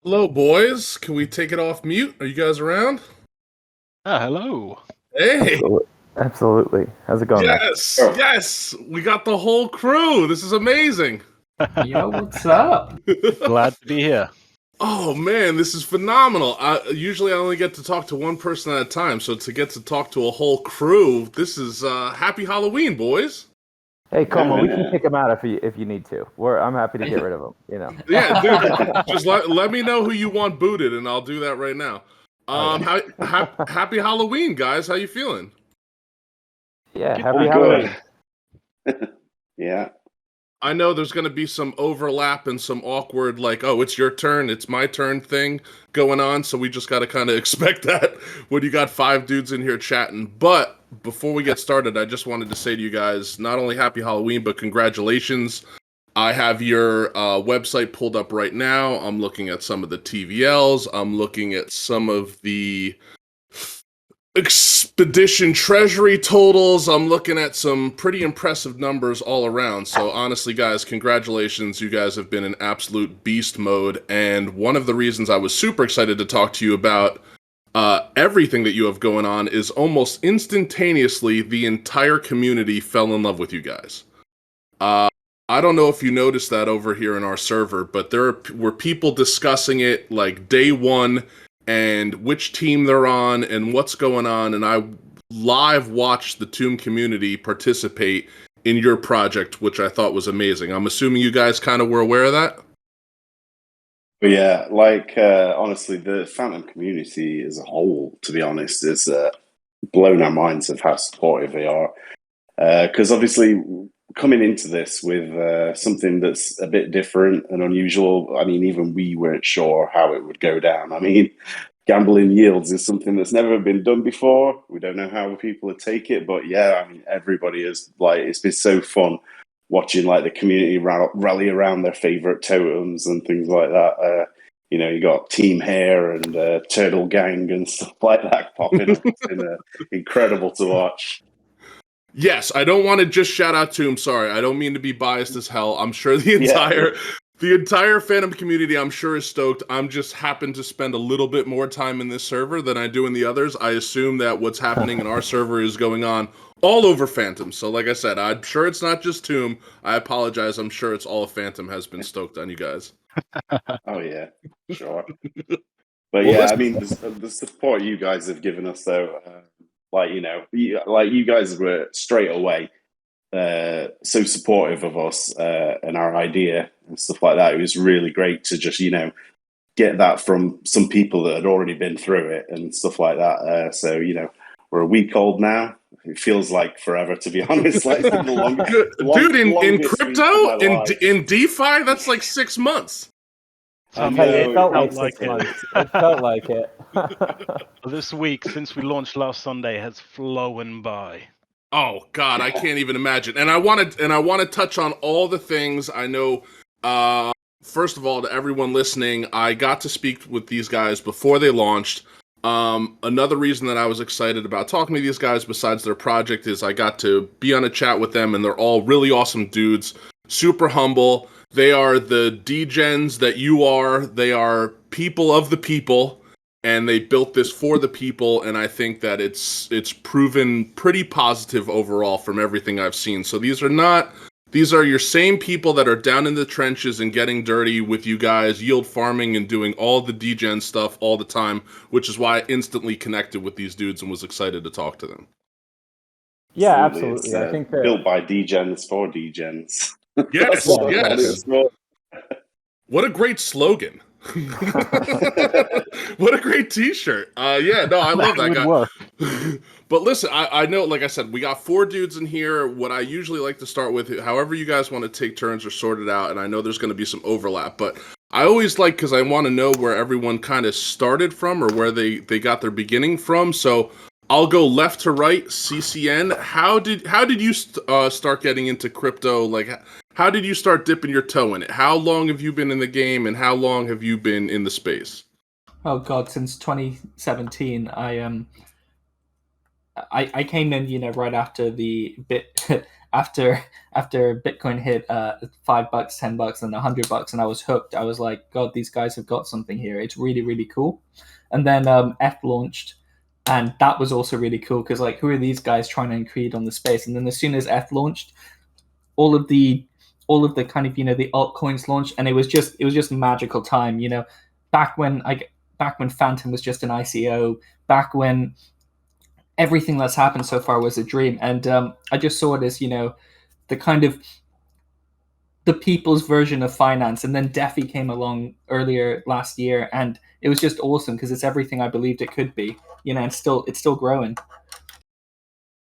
Hello, boys. Can we take it off mute? Are you guys around? Hello. Hey, Absolutely. How's it going, Max? yes, yes, we got the whole crew. This is amazing. Yo, what's up? Glad to be here. Oh man, this is phenomenal. Usually I only get to talk to one person at a time, so to get to talk to a whole crew, this is happy Halloween, boys. Hey, COMA, we can kick him out if you need to. I'm happy to get rid of him. Yeah, dude, just let me know who you want booted, and I'll do that right now. Happy Halloween, guys. How you feeling? Yeah, happy Halloween. Yeah. I know there's going to be some overlap and some awkward, like, oh, it's your turn, it's my turn thing going on. So we just got to kind of expect that when you got 5 dudes in here chatting. But before we get started, I just wanted to say to you guys, not only happy Halloween, but congratulations. I have your website pulled up right now. I'm looking at some of the TVLs. I'm looking at some of the expedition treasury totals. I'm looking at some pretty impressive numbers all around. So honestly, guys, congratulations. You guys have been in absolute beast mode. And one of the reasons I was super excited to talk to you about everything that you have going on is almost instantaneously the entire community fell in love with you guys. I don't know if you noticed that over here in our server, but there were people discussing it like day one and which team they're on and what's going on, and I live watched the Tomb community participate in your project, which I thought was amazing. I'm assuming you guys kind of were aware of that? But yeah, honestly, the Phantom community as a whole, to be honest, is blown our minds of how supportive they are. Because obviously, coming into this with something that's a bit different and unusual, I mean, even we weren't sure how it would go down. I mean, gambling yields is something that's never been done before. We don't know how people would take it, but yeah, I mean, everybody is it's been so fun watching like the community rally around their favorite totems and things like that. You got Team Hair and Turtle Gang and stuff like that popping up. It's been incredible to watch. Yes, I don't want to just shout out to him. Sorry, I don't mean to be biased as hell. I'm sure the entire Phantom community, I'm sure, is stoked. I'm just happen to spend a little bit more time in this server than I do in the others. I assume that what's happening in our server is going on all over Phantom. So like I said, I'm sure it's not just Tomb. I apologize. I'm sure it's all of Phantom has been stoked on you guys. Oh yeah, sure. But yeah, I mean, the support you guys have given us, though, you guys were straight away so supportive of us and our idea and stuff like that. It was really great to just, get that from some people that had already been through it and stuff like that. So, we're a week old now. It feels like forever, to be honest. Like dude, in crypto, in DeFi, that's like 6 months. It felt like 6 months. It felt like it. This week, since we launched last Sunday, has flown by. Oh God, I can't even imagine. And I want to touch on all the things I know. First of all, to everyone listening, I got to speak with these guys before they launched. Another reason that I was excited about talking to these guys, besides their project, is I got to be on a chat with them, and they're all really awesome dudes, super humble. They are the degens that you are. They are people of the people, and they built this for the people, and I think that it's proven pretty positive overall from everything I've seen. So these are your same people that are down in the trenches and getting dirty with you guys, yield farming and doing all the degen stuff all the time, which is why I instantly connected with these dudes and was excited to talk to them. Yeah, absolutely. I think that built by degens for degens. Yes, yes. What a great slogan. What a great t-shirt. Yeah, no, I love that guy. But listen, I know, like I said, we got 4 dudes in here. What I usually like to start with, however you guys want to take turns or sort it out, and I know there's going to be some overlap, but I always like, because I want to know where everyone kind of started from or where they got their beginning from. So I'll go left to right. CCN, how did you start getting into crypto? Like, how did you start dipping your toe in it? How long have you been in the game, and how long have you been in the space? Oh God, since 2017, I came in, right after the after Bitcoin hit $5, $10, and $100, and I was hooked. I was like, God, these guys have got something here. It's really, really cool. And then F launched, and that was also really cool because like, who are these guys trying to include on the space? And then as soon as F launched, all of the kind of the altcoins launched, and it was just magical time. Back when Phantom was just an ICO, back when everything that's happened so far was a dream, and I just saw it as the kind of the people's version of finance. And then DeFi came along earlier last year, and it was just awesome because it's everything I believed it could be. And it's still growing.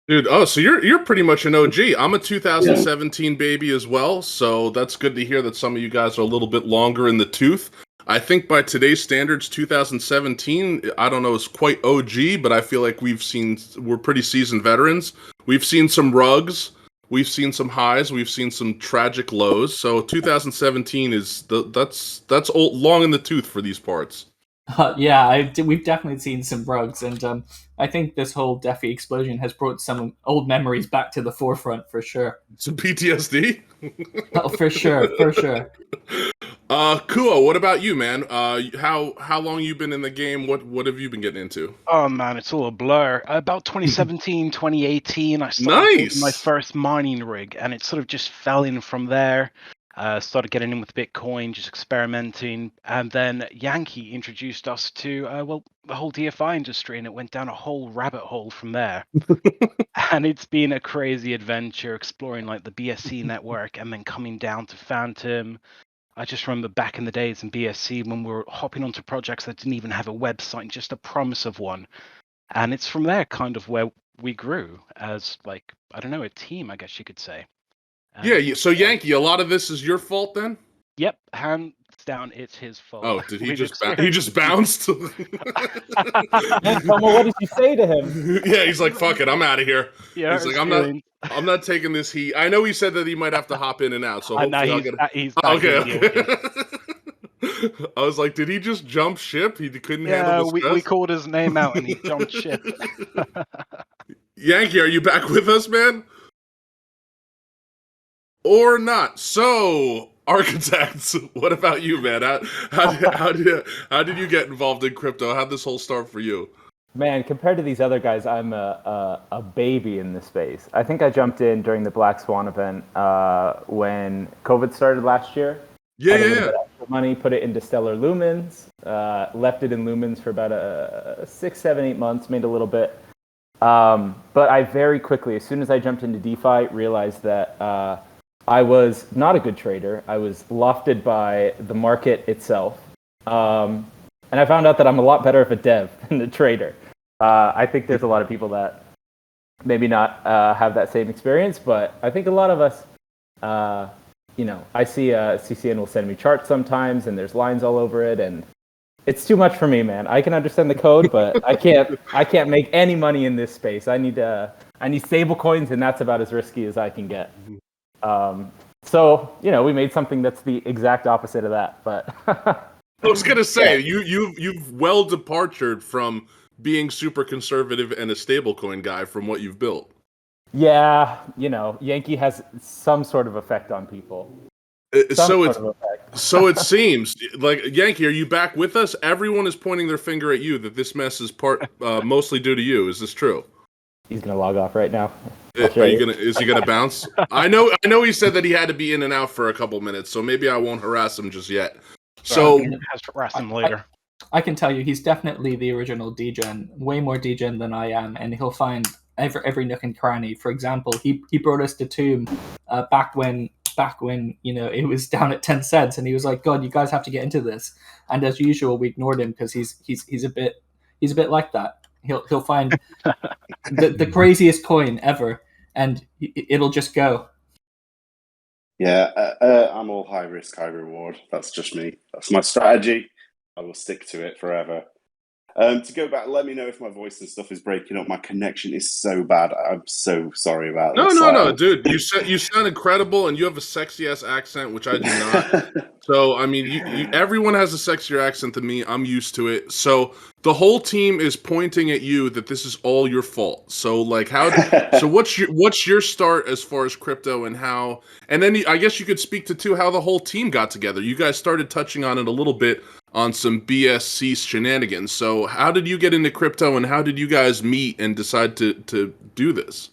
Dude, oh, so you're pretty much an OG. I'm a 2017 baby as well, so that's good to hear that some of you guys are a little bit longer in the tooth. I think by today's standards, 2017, I don't know, is quite OG, but I feel like we're pretty seasoned veterans. We've seen some rugs, we've seen some highs, we've seen some tragic lows. So 2017 that's old, long in the tooth for these parts. Yeah, we've definitely seen some rugs, and I think this whole DeFi explosion has brought some old memories back to the forefront for sure. Some PTSD? Oh, for sure. Kuo, what about you, man? How long you been in the game? What have you been getting into? Oh man, it's all a blur. About 2017, 2018, I started building my first mining rig, and it sort of just fell in from there. Started getting in with Bitcoin, just experimenting, and then Yankee introduced us to the whole DFI industry, and it went down a whole rabbit hole from there. And it's been a crazy adventure exploring like the BSC network, and then coming down to Phantom. I just remember back in the days in BSC when we were hopping onto projects that didn't even have a website, just a promise of one. And it's from there kind of where we grew as like, I don't know, a team, I guess you could say. Yeah, so Yankee, a lot of this is your fault then? Yep, hands down, it's his fault. Oh, did he he just bounced? Coma, what did you say to him? Yeah, he's like, fuck it, I'm out of here. Yeah, he's like, I'm not taking this heat. I know he said that he might have to hop in and out, so hopefully I'll get he's back. Okay. I was like, did he just jump ship? He couldn't handle the stress? We called his name out and he jumped ship. Yankee, are you back with us, man? Or not? So, Architects, what about you, man? How did you get involved in crypto? How'd this whole start for you? Man, compared to these other guys, I'm a baby in this space. I think I jumped in during the Black Swan event when COVID started last year. Yeah. Money, put it into Stellar Lumens, left it in Lumens for about 6, 7, 8 months, made a little bit. But I very quickly, as soon as I jumped into DeFi, realized that I was not a good trader. I was lofted by the market itself. And I found out that I'm a lot better of a dev than a trader. I think there's a lot of people that maybe not have that same experience, but I think a lot of us, I see CCN will send me charts sometimes, and there's lines all over it, and it's too much for me, man. I can understand the code, but I can't make any money in this space. I need stable coins, and that's about as risky as I can get. So we made something that's the exact opposite of that. But I was gonna say you've well departed from being super conservative and a stablecoin guy from what you've built. Yeah, Yankee has some sort of effect on people. So it seems like, Yankee, are you back with us? Everyone is pointing their finger at you that this mess is mostly due to you. Is this true? He's gonna log off right now. Is he gonna bounce? I know he said that he had to be in and out for a couple minutes, so maybe I won't harass him just yet. So has to harass him later. I can tell you, he's definitely the original degen, way more degen than I am, and he'll find every nook and cranny. For example, he brought us to Tomb back when it was down at 10 cents, and he was like, God, you guys have to get into this. And as usual, we ignored him because he's a bit like that. He'll find the craziest coin ever, and it'll just go. Yeah, I'm all high risk, high reward. That's just me. That's my strategy. I will stick to it forever. To go back, let me know if my voice and stuff is breaking up. My connection is so bad. I'm so sorry about this. No, dude. You sound incredible, and you have a sexy ass accent, which I do not. So I mean, you everyone has a sexier accent than me. I'm used to it. So the whole team is pointing at you that this is all your fault. So like, so what's your start as far as crypto and how? And then I guess you could speak to too how the whole team got together. You guys started touching on it a little bit on some BSC shenanigans. So how did you get into crypto, and how did you guys meet and decide to do this?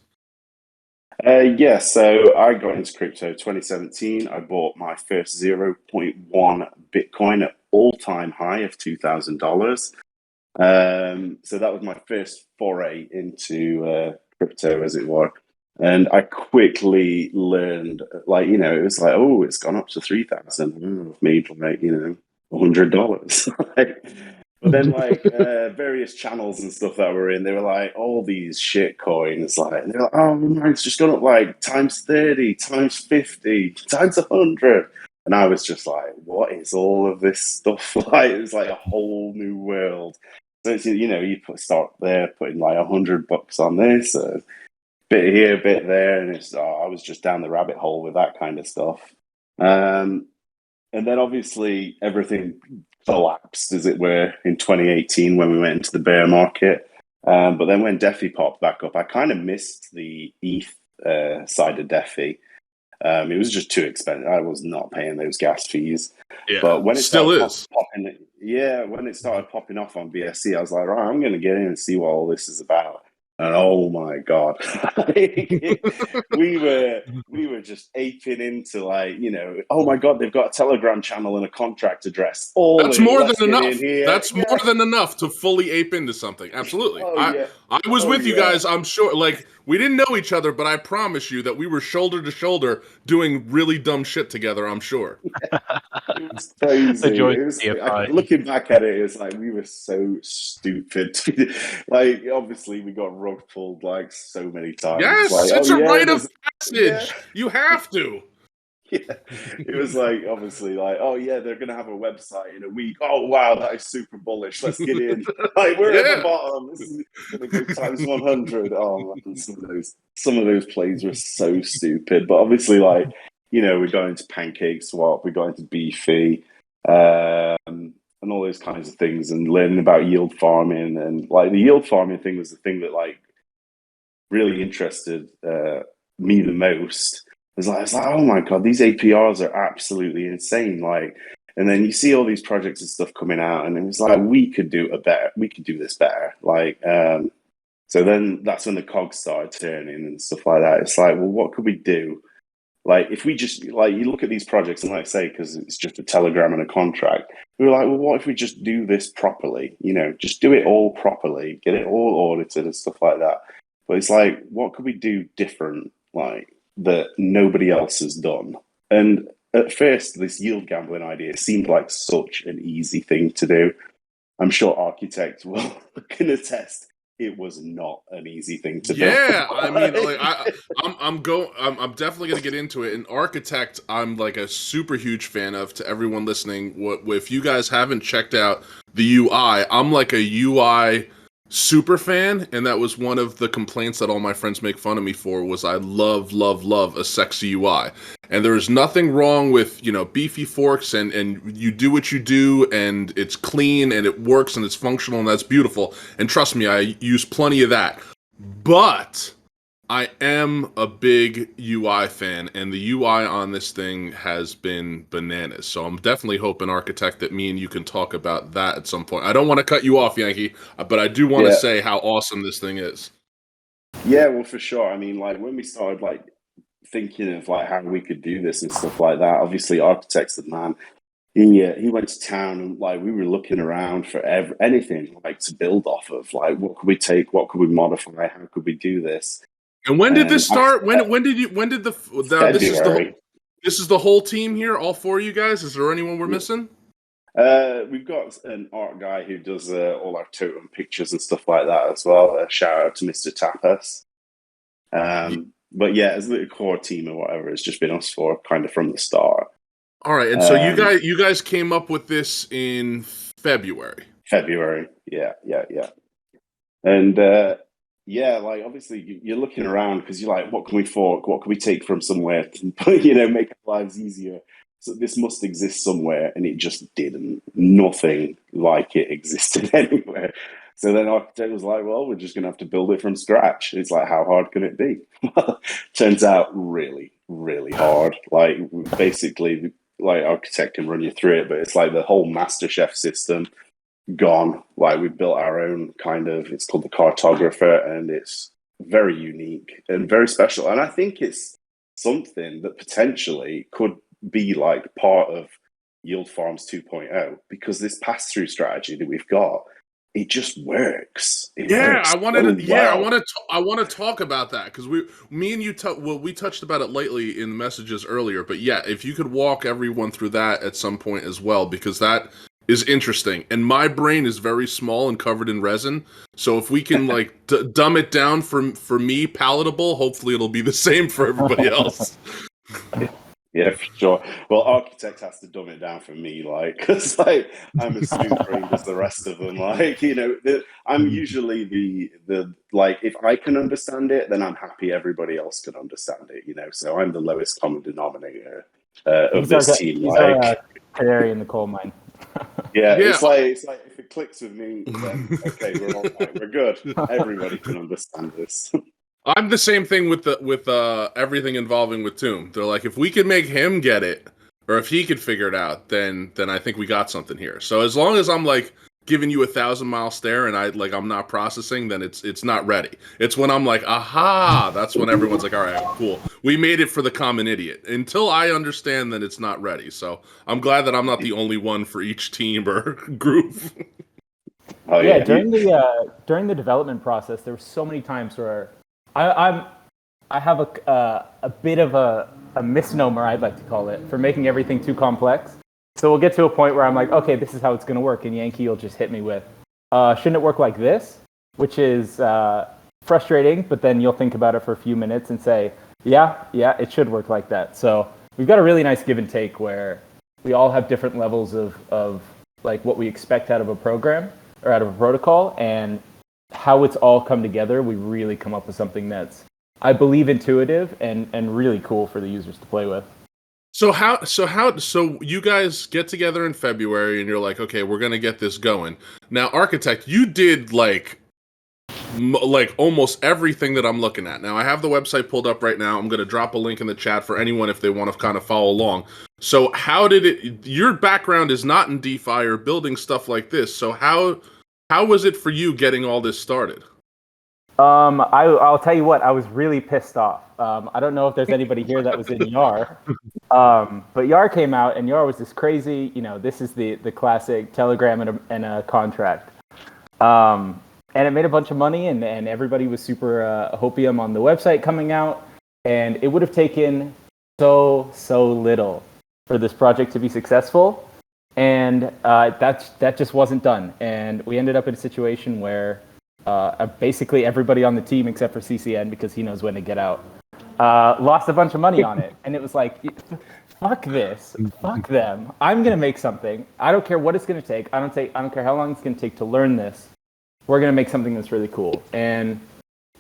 Yeah, so I got into crypto 2017. I bought my first 0.1 Bitcoin at all-time high of $2,000. So that was my first foray into crypto, as it were. And I quickly learned, like, it was like, oh, it's gone up to 3,000. I've made, like, $100. But then, like, various channels and stuff that were in, they were like, all these shit coins, like, and they were like, oh, mine's just gone up, like, times 30, times 50, times 100. And I was just like, what is all of this stuff? Like, it was like a whole new world. So, it's, you start there putting like $100 on this, a bit here, a bit there. And I was just down the rabbit hole with that kind of stuff. And then obviously everything collapsed, as it were, in 2018 when we went into the bear market. But then when DeFi popped back up, I kind of missed the ETH side of DeFi. It was just too expensive. I was not paying those gas fees. Yeah, but when it still started is. when it started popping off on BSC, I was like, right, I'm going to get in and see what all this is about. And oh my god, we were just aping into, like, oh my god, they've got a Telegram channel and a contract address. That's more than enough. That's more than enough to fully ape into something. Absolutely. I was with you guys. I'm sure. Like, we didn't know each other, but I promise you that we were shoulder to shoulder doing really dumb shit together. I'm sure. It was crazy. Looking back at it, it's like we were so stupid. Like, obviously, we got rug pulled like so many times. Yes, like, it's a rite of passage. Yeah. You have to. Yeah, it was like, obviously, like, oh yeah, they're gonna have a website in a week. Oh wow, that is super bullish. Let's get in. Like, we're at the bottom. This is gonna go times 100. Oh man, some of those plays were so stupid. But obviously, like, we got into Pancake Swap, we got into Beefy, and all those kinds of things, and learning about yield farming. And like, the yield farming thing was the thing that, like, really interested me the most. It's like, oh my god, these APRs are absolutely insane. Like, and then you see all these projects and stuff coming out, and it was like, we could do this better. Like, so then that's when the cogs started turning and stuff like that. It's like, well, what could we do? Like, if we just, like, you look at these projects, and like I say, because it's just a Telegram and a contract, we were like, well, what if we just do this properly? Just do it all properly, get it all audited and stuff like that. But it's like, what could we do different, like, that nobody else has done? And at first, this yield gambling idea seemed like such an easy thing to do. I'm sure architects can attest it was not an easy thing to do. Yeah, I mean, like, I'm definitely gonna get into it. And Architect, I'm like a super huge fan of. To everyone listening, if you guys haven't checked out the UI, I'm like a UI super fan, and that was one of the complaints that all my friends make fun of me for, was I love a sexy UI. And there's nothing wrong with, beefy forks, and you do what you do, and it's clean and it works and it's functional, and that's beautiful. And trust me, I use plenty of that. But I am a big UI fan, and the UI on this thing has been bananas. So I'm definitely hoping, Architect, that me and you can talk about that at some point. I don't want to cut you off, Yankee, but I do want to say how awesome this thing is. Yeah, well, for sure. I mean, like, when we started, like, thinking of, like, how we could do this and stuff like that, obviously Architect's the man. He went to town, and, like, we were looking around for anything, like, to build off of. Like, what could we take? What could we modify? How could we do this? And when did this start? When did this is the whole team here, all four of you guys? Is there anyone we're missing? We've got an art guy who does all our totem pictures and stuff like that as well. Shout out to Mr. Tapas. But yeah, as the core team or whatever, it's just been us four kind of from the start. All right, and so you guys came up with this in February. February. Yeah. And like obviously you're looking around because you're like, what can we fork? What can we take from somewhere to, make our lives easier? So this must exist somewhere, and it just didn't. Nothing like it existed anywhere. So then Architect was like, well, we're just going to have to build it from scratch. It's like, how hard can it be? Turns out really, really hard. Like basically, like Architect can run you through it, but it's like the whole MasterChef system gone. Like we built our own kind of, it's called the Cartographer, and it's very unique and very special. And I think it's something that potentially could be like part of Yield Farms 2.0, because this pass-through strategy that we've got, it just works. I want to talk about that, because me and you, we touched about it lately in messages earlier. But yeah, if you could walk everyone through that at some point as well, because that is interesting. And my brain is very small and covered in resin, so if we can like dumb it down for me palatable, hopefully it'll be the same for everybody else. Yeah, for sure. Well, Architect has to dumb it down for me, like, because like I'm as smooth-brained as the rest of them. Like, I'm usually the like, if I can understand it, then I'm happy everybody else can understand it. So I'm the lowest common denominator of this team. He's our canary in the coal mine. Yeah, it's like if it clicks with me, then okay, we're all right, we're good. Everybody can understand this. I'm the same thing with everything involving with Tomb. They're like, if we could make him get it, or if he could figure it out, then I think we got something here. So as long as I'm like giving you 1,000-mile stare and I'm not processing, then it's not ready. It's when I'm like, aha, that's when everyone's like, all right, cool, we made it for the common idiot. Until I understand that it's not ready. So I'm glad that I'm not the only one for each team or group. Oh yeah, during the development process, there were so many times where I have a bit of a misnomer, I'd like to call it, for making everything too complex. So we'll get to a point where I'm like, okay, this is how it's going to work, and Yankee will just hit me with, shouldn't it work like this? Which is frustrating, but then you'll think about it for a few minutes and say, yeah, it should work like that. So we've got a really nice give and take where we all have different levels of like what we expect out of a program or out of a protocol, and how it's all come together. We really come up with something that's, I believe, intuitive and really cool for the users to play with. So you guys get together in February and you're like, okay, we're going to get this going. Now, Architect, you did like almost everything that I'm looking at. Now, I have the website pulled up right now. I'm going to drop a link in the chat for anyone if they want to kind of follow along. So how did it, your background is not in DeFi or building stuff like this. So how was it for you getting all this started? I'll tell you what, I was really pissed off. I don't know if there's anybody here that was in YAR, but YAR came out, and YAR was this crazy, this is the classic Telegram and a contract. And it made a bunch of money, and everybody was super hopium on the website coming out, and it would have taken so little for this project to be successful, and that just wasn't done. And we ended up in a situation where basically everybody on the team except for CCN, because he knows when to get out, lost a bunch of money on it. And it was like, fuck this, fuck them. I'm going to make something. I don't care what it's going to take. I don't care how long it's going to take to learn this. We're going to make something that's really cool. And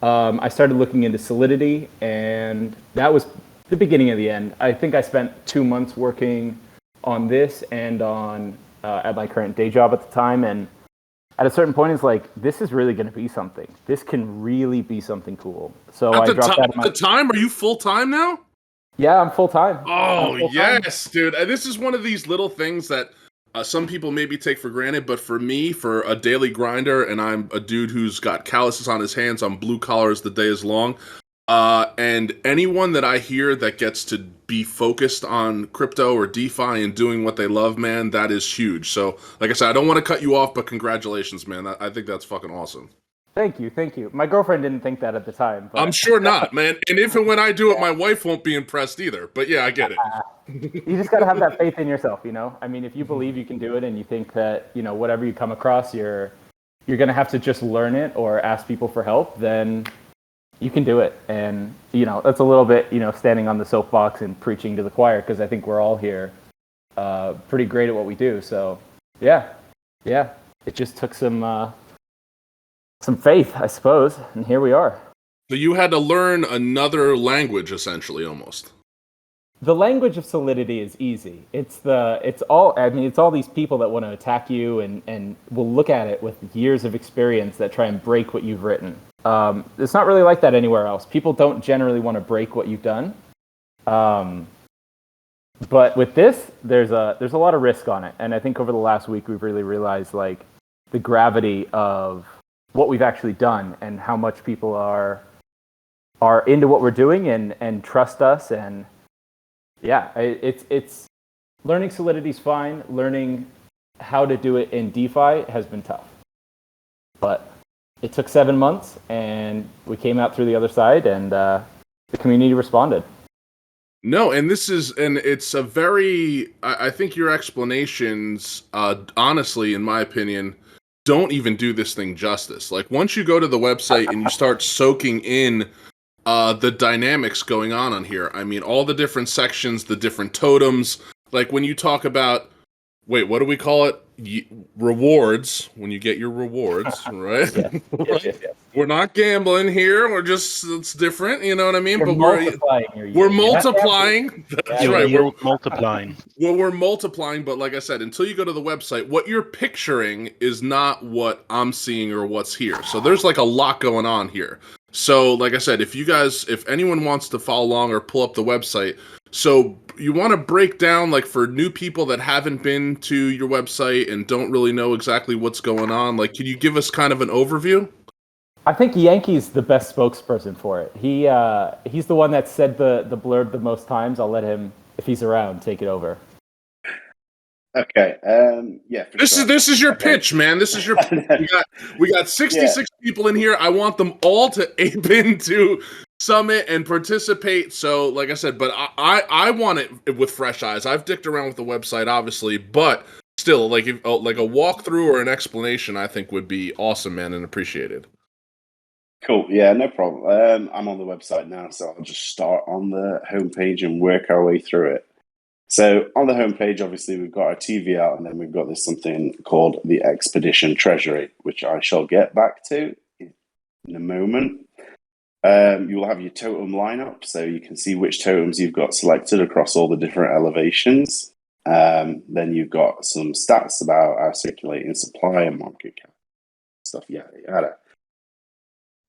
I started looking into Solidity, and that was the beginning of the end. I think I spent 2 months working on this and on at my current day job at the time. And at a certain point, it's like, this is really going to be something. This can really be something cool. So I dropped out of my... At the time, are you full-time now? Yeah, I'm full-time. Oh, yes, dude. This is one of these little things that some people maybe take for granted, but for me, for a daily grinder, and I'm a dude who's got calluses on his hands, I'm blue collar as the day is long, and anyone that I hear that gets to be focused on crypto or DeFi and doing what they love, man, that is huge. So, like I said, I don't want to cut you off, but congratulations, man. I think that's fucking awesome. Thank you. My girlfriend didn't think that at the time. But... I'm sure not, man. And if and when I do it, my wife won't be impressed either. But yeah, I get it. You just got to have that faith in yourself, I mean, if you believe you can do it and you think that, whatever you come across, you're going to have to just learn it or ask people for help, then you can do it. And, that's a little bit, standing on the soapbox and preaching to the choir, because I think we're all here pretty great at what we do. So, yeah. it just took some faith, I suppose, and here we are. So you had to learn another language, essentially, almost. The language of Solidity is easy. It's all these people that want to attack you and will look at it with years of experience that try and break what you've written. It's not really like that anywhere else. People don't generally want to break what you've done. But with this, there's a lot of risk on it. And I think over the last week, we've really realized like the gravity of what we've actually done and how much people are into what we're doing and trust us. And yeah, it's learning Solidity's fine. Learning how to do it in DeFi has been tough. But it took 7 months, and we came out through the other side, and the community responded. No, and it's a very, I think your explanations, honestly, in my opinion, don't even do this thing justice. Like, once you go to the website and you start soaking in the dynamics going on here, I mean, all the different sections, the different totems, like when you talk about, what do we call it? Rewards, when you get your rewards, right? Yes. We're not gambling here. It's different, you know what I mean? We're multiplying your yield. We're multiplying. That's right. We're multiplying. Well, we're multiplying, but like I said, until you go to the website, what you're picturing is not what I'm seeing or what's here. So there's like a lot going on here. So, like I said, if anyone wants to follow along or pull up the website, so you want to break down, like, for new people that haven't been to your website and don't really know exactly what's going on, like, can you give us kind of an overview? I think Yankee's the best spokesperson for it. He's the one that said the blurb the most times. I'll let him, if he's around, take it over. Okay. Yeah. This is your pitch, man. This is your. We got 66 people in here. I want them all to ape into Summit and participate. So, like I said, but I want it with fresh eyes. I've dicked around with the website, obviously, but still, like a walkthrough or an explanation, I think would be awesome, man, and appreciated. Cool. Yeah, no problem. I'm on the website now, so I'll just start on the homepage and work our way through it. So on the homepage, obviously, we've got our TV out, and then we've got this something called the Expedition Treasury, which I shall get back to in a moment. You will have your totem lineup, so you can see which totems you've got selected across all the different elevations. Then you've got some stats about our circulating supply and market cap stuff, yada.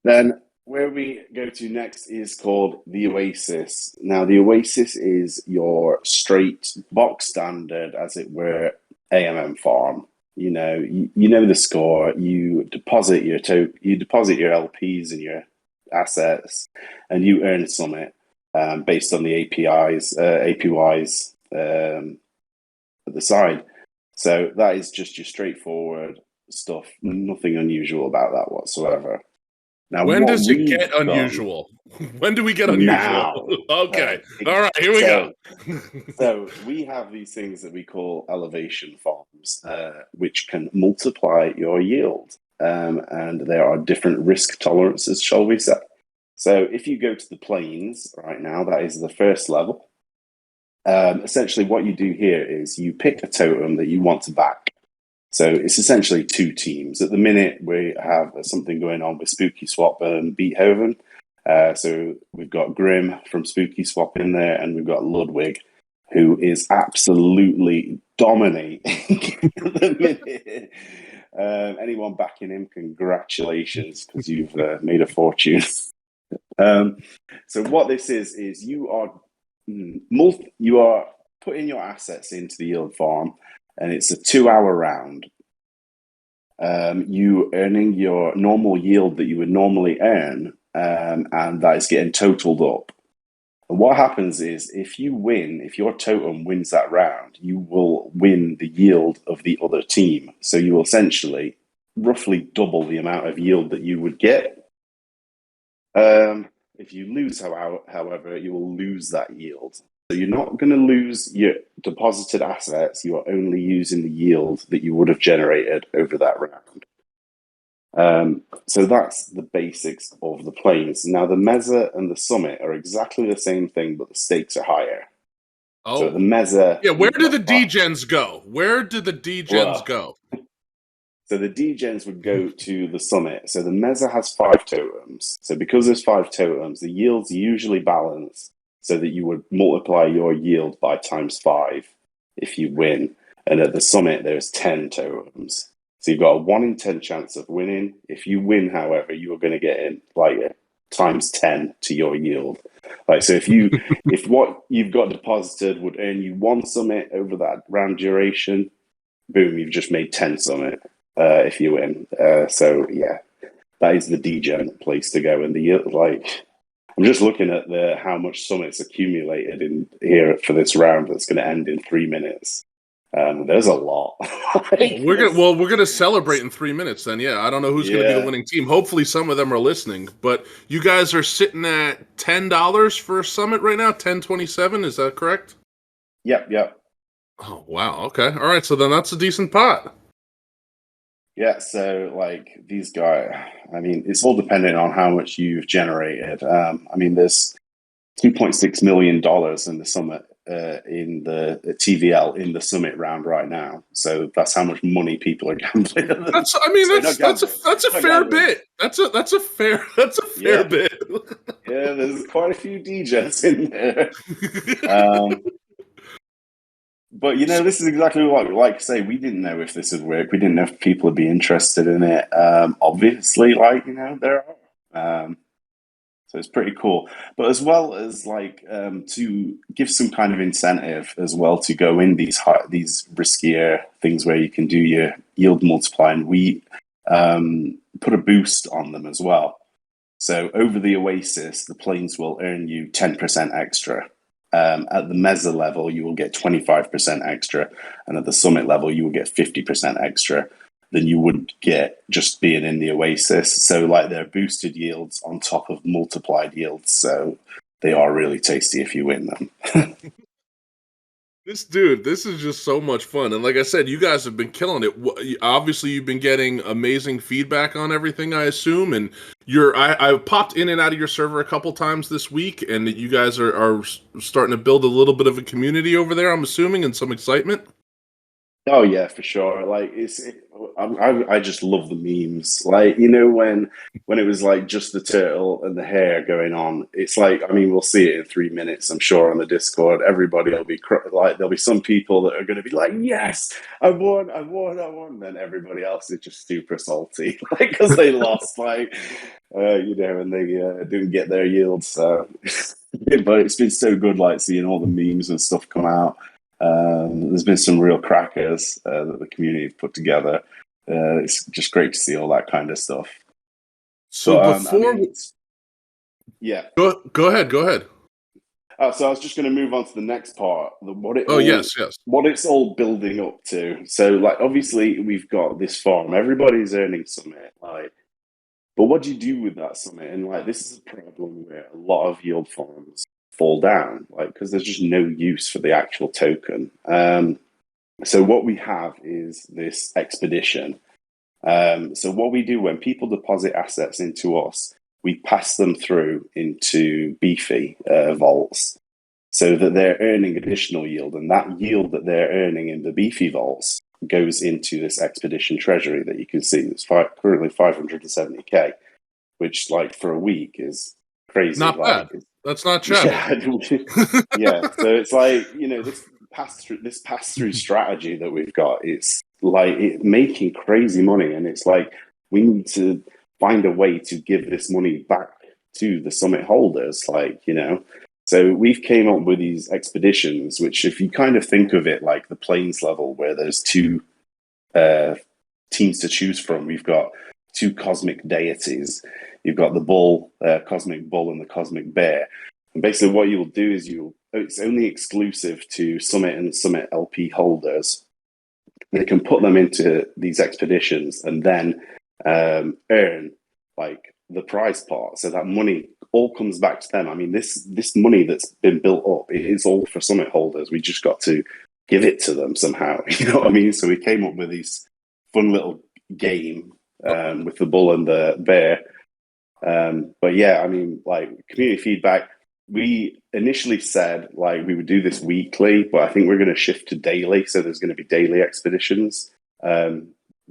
Then where we go to next is called the Oasis. Now, the Oasis is your straight box standard, as it were, AMM farm. You know the score. You deposit your LPs and your assets, and you earn Summit based on the APYs at the side. So that is just your straightforward stuff. Nothing unusual about that whatsoever. Now, when does it get unusual? When do we get unusual? Now. Okay. All right, here we go. So we have these things that we call elevation farms, which can multiply your yield. And there are different risk tolerances, shall we say. So if you go to the plains right now, that is the first level. Essentially what you do here is you pick a totem that you want to back. So it's essentially two teams. At the minute, we have something going on with Spooky Swap and Beethoven. So we've got Grim from Spooky Swap in there, and we've got Ludwig, who is absolutely dominating at the minute. Anyone backing him, congratulations, because you've made a fortune. So what this is you are putting your assets into the yield farm, and it's a 2-hour round. You earning your normal yield that you would normally earn, and that is getting totaled up. And what happens is, if your totem wins that round, you will win the yield of the other team. So you will essentially roughly double the amount of yield that you would get. If you lose, however, you will lose that yield. So you're not going to lose your deposited assets. You are only using the yield that you would have generated over that round. So that's the basics of the planes. Now, the Mesa and the Summit are exactly the same thing, but the stakes are higher. Oh, so the Mesa. Yeah, where do the degens go? Where do the degens go? So the degens would go to the summit. So the Meza has 5 totems. So because there's 5 totems, the yields usually balance so that you would multiply your yield by ×5 if you win. And at the summit, there's 10 totems. So you've got a 1 in 10 chance of winning. If you win, however, you are going to get in like ×10 to your yield. Like, so if what you've got deposited would earn you 1 summit over that round duration, boom, you've just made 10 summit if you win. So yeah, that is the degen place to go. And I'm just looking at how much summits accumulated in here for this round that's going to end in 3 minutes. There's a lot. We're gonna celebrate in 3 minutes. Then, yeah, I don't know who's gonna be the winning team. Hopefully, some of them are listening. But you guys are sitting at $10 for a summit right now. 10.27. Is that correct? Yep. Oh wow. Okay. All right. So then that's a decent pot. Yeah. So like these guys, I mean, it's all dependent on how much you've generated. I mean, there's $2.6 million in the summit. In the TVL in the summit round right now, so that's how much money people are gambling. That's a fair bit. That's a fair bit. Yeah, there's quite a few DJs in there. But this is exactly what, like I say, we didn't know if this would work. We didn't know if people would be interested in it. Obviously, there are. So it's pretty cool. But as well as to give some kind of incentive as well to go in these riskier things where you can do your yield multiplying, we put a boost on them as well. So over the Oasis, the planes will earn you 10% extra. At the Meza level, you will get 25% extra. And at the Summit level, you will get 50% extra than you would get just being in the Oasis. So they're boosted yields on top of multiplied yields. So they are really tasty if you win them. This is just so much fun. And like I said, you guys have been killing it. Obviously, you've been getting amazing feedback on everything, I assume. And I popped in and out of your server a couple times this week, and you guys are starting to build a little bit of a community over there, I'm assuming, and some excitement. Oh yeah, for sure. I just love the memes. When it was just the turtle and the hair going on. It's we'll see it in 3 minutes. I'm sure on the Discord, everybody will be there'll be some people that are going to be like, yes, I won. And then everybody else is just super salty, because they lost, and they didn't get their yield. So, but it's been so good, seeing all the memes and stuff come out. There's been some real crackers that the community have put together. It's just great to see all that kind of stuff. So yeah, go ahead. So I was just going to move on to the next part. Yes. What it's all building up to. So, obviously, we've got this farm. Everybody's earning summit. But what do you do with that summit? And this is a problem where a lot of yield farms fall down, because there's just no use for the actual token. So what we have is this expedition. So what we do when people deposit assets into us, we pass them through into Beefy vaults so that they're earning additional yield. And that yield that they're earning in the Beefy vaults goes into this expedition treasury that you can see. It's currently 570k, which for a week is crazy. Not bad. That's not shabby. Yeah. So it's this pass-through strategy that we've got. It's making crazy money, and it's we need to find a way to give this money back to the summit holders. So we've came up with these expeditions, which, if you kind of think of it like the plains level, where there's 2 teams to choose from, we've got 2 cosmic deities. You've got the cosmic bull and the cosmic bear. And basically what you'll do is it's only exclusive to Summit and Summit LP holders. They can put them into these expeditions and then earn the prize part. So that money all comes back to them. I mean, this money that's been built up, it is all for Summit holders. We just got to give it to them somehow. You know what I mean? So we came up with these fun little game with the bull and the bear. But yeah, I mean, community feedback, we initially said we would do this weekly, but I think we're going to shift to daily. So there's going to be daily expeditions.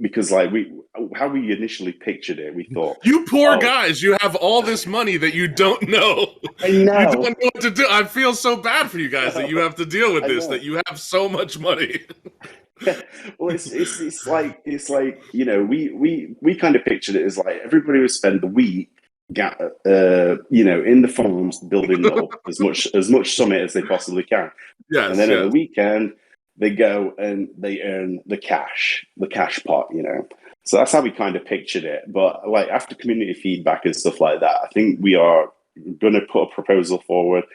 because how we initially pictured it, we thought, you poor guys, you have all this money that you don't know. I know. You don't know what to do. I feel so bad for you guys that you have to deal with this, that you have so much money. Well, it's like we kind of pictured it as like everybody would spend the week, in the farms building up as much Summit as they possibly can. Yes, and then at the weekend they go and they earn the cash pot. So that's how we kind of pictured it. But like after community feedback and stuff like that, I think we are going to put a proposal forward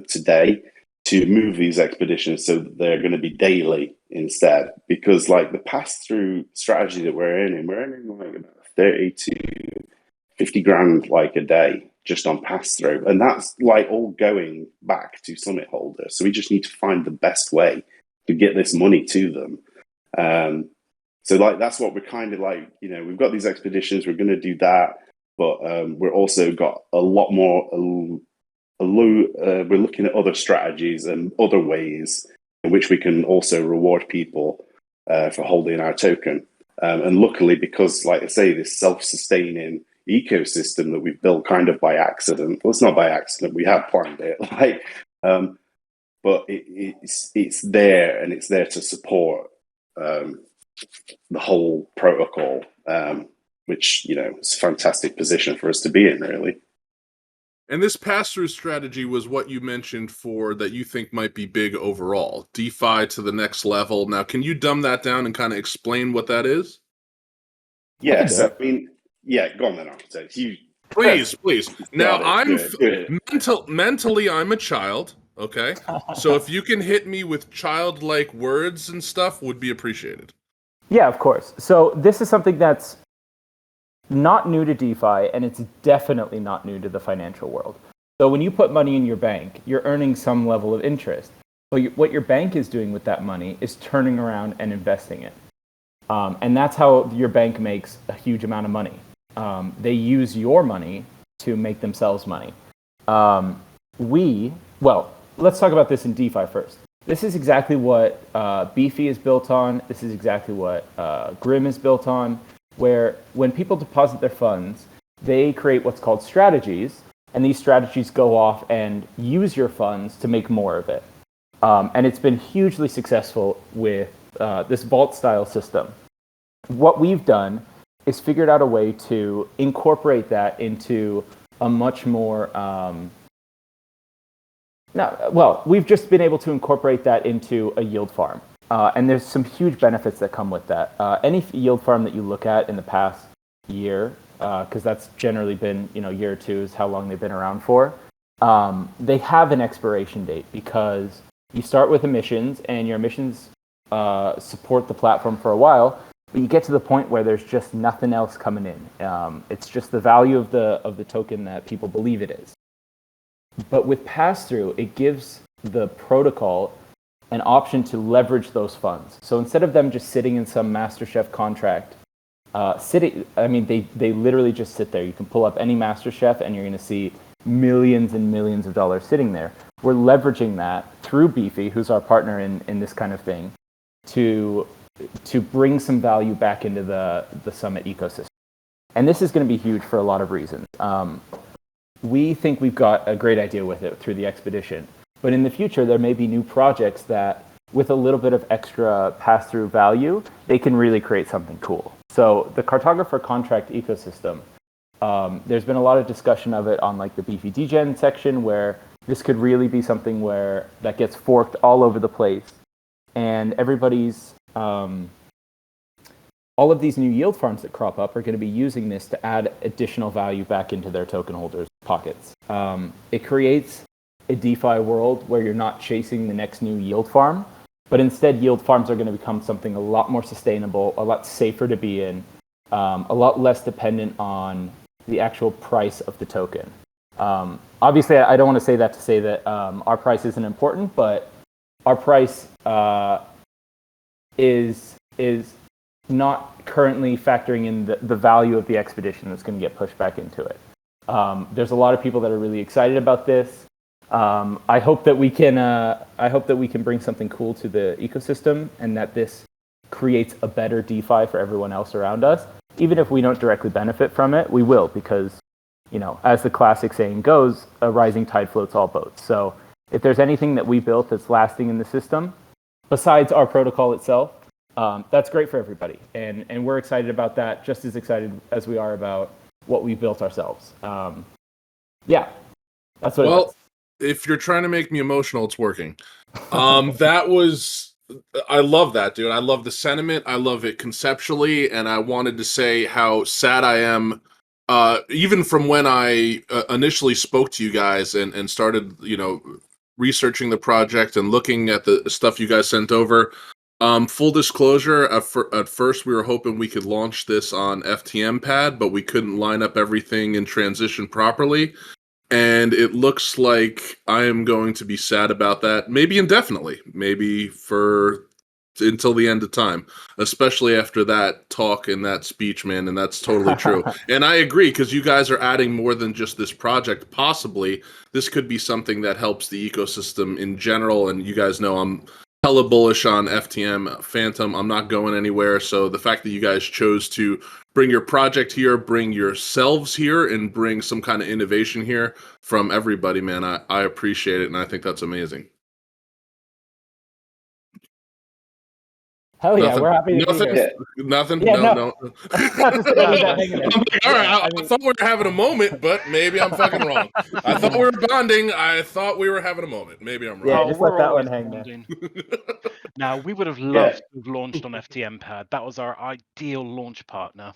today to move these expeditions so that they're going to be daily instead, because like the pass-through strategy that we're earning like about 30 to 50 grand like a day just on pass-through, and that's like all going back to Summit holders. So we just need to find the best way to get this money to them. So like that's what we're kind of like, we've got these expeditions, we're going to do that, but we're also got a lot more. We're looking at other strategies and other ways in which we can also reward people for holding our token. And luckily, because, like I say, this self-sustaining ecosystem that we've built kind of by accident. Well, it's not by accident. We have planned it, but it's there, and it's there to support the whole protocol, which is a fantastic position for us to be in, really. And this pass-through strategy was what you mentioned for that you think might be big overall, DeFi to the next level. Now, can you dumb that down and kind of explain what that is? Yes, I mean, go on then, Architect. Please. Now, mentally, I'm a child, okay? So if you can hit me with childlike words and stuff, would be appreciated. Yeah, of course. So this is something that's not new to DeFi, and it's definitely not new to the financial world. So when you put money in your bank, you're earning some level of interest. But what your bank is doing with that money is turning around and investing it. And that's how your bank makes a huge amount of money. They use your money to make themselves money. Let's talk about this in DeFi first. This is exactly what Beefy is built on. This is exactly what Grim is built on, where when people deposit their funds, they create what's called strategies, and these strategies go off and use your funds to make more of it. And it's been hugely successful with this vault-style system. What we've done is figured out a way to incorporate that into a much more... we've just been able to incorporate that into a yield farm. And there's some huge benefits that come with that. Any yield farm that you look at in the past year, because that's generally been, year or two is how long they've been around for, they have an expiration date because you start with emissions and your emissions support the platform for a while, but you get to the point where there's just nothing else coming in. It's just the value of the token that people believe it is. But with pass-through, it gives the protocol an option to leverage those funds. So instead of them just sitting in some MasterChef contract, they literally just sit there. You can pull up any MasterChef and you're going to see millions and millions of dollars sitting there. We're leveraging that through Beefy, who's our partner in this kind of thing, to bring some value back into the Summit ecosystem. And this is going to be huge for a lot of reasons. We think we've got a great idea with it through the expedition. But in the future, there may be new projects that, with a little bit of extra pass-through value, they can really create something cool. So the Cartographer contract ecosystem, there's been a lot of discussion of it on like the Beefy Degen section, where this could really be something where that gets forked all over the place. And everybody's, all of these new yield farms that crop up are going to be using this to add additional value back into their token holders' pockets. It creates a DeFi world where you're not chasing the next new yield farm, but instead yield farms are going to become something a lot more sustainable, a lot safer to be in, a lot less dependent on the actual price of the token. Obviously, I don't want to say that our price isn't important, but our price is not currently factoring in the value of the expedition that's going to get pushed back into it. There's a lot of people that are really excited about this. I hope that we can bring something cool to the ecosystem, and that this creates a better DeFi for everyone else around us. Even if we don't directly benefit from it, we will, because, you know, as the classic saying goes, a rising tide floats all boats. So if there's anything that we built that's lasting in the system, besides our protocol itself, that's great for everybody. And we're excited about that, just as excited as we are about what we've built ourselves. Yeah, that's what it is. If you're trying to make me emotional, it's working. That was... I love that, dude. I love the sentiment. I love it conceptually, and I wanted to say how sad I am, even from when I initially spoke to you guys and started, you know, researching the project and looking at the stuff you guys sent over. Full disclosure, at first we were hoping we could launch this on FTM pad, but we couldn't line up everything in transition properly. And it looks like I am going to be sad about that, maybe indefinitely, maybe until the end of time, especially after that talk and that speech, man. And that's totally true. And I agree, because you guys are adding more than just this project. Possibly this could be something that helps the ecosystem in general. And you guys know I'm hella bullish on FTM Phantom. I'm not going anywhere. So the fact that you guys chose to bring your project here, bring yourselves here, and bring some kind of innovation here from everybody, man, I appreciate it, and I think that's amazing. Hell yeah, we're happy to be here. Nothing? Yeah, No. Not to say that hanging there. I'm like, all right, I thought we were having a moment, but maybe I'm fucking wrong. I thought we were bonding. I thought we were having a moment. Maybe I'm wrong. Yeah, just let that one hang there. Now, we would have loved to have launched on FTM pad. That was our ideal launch partner.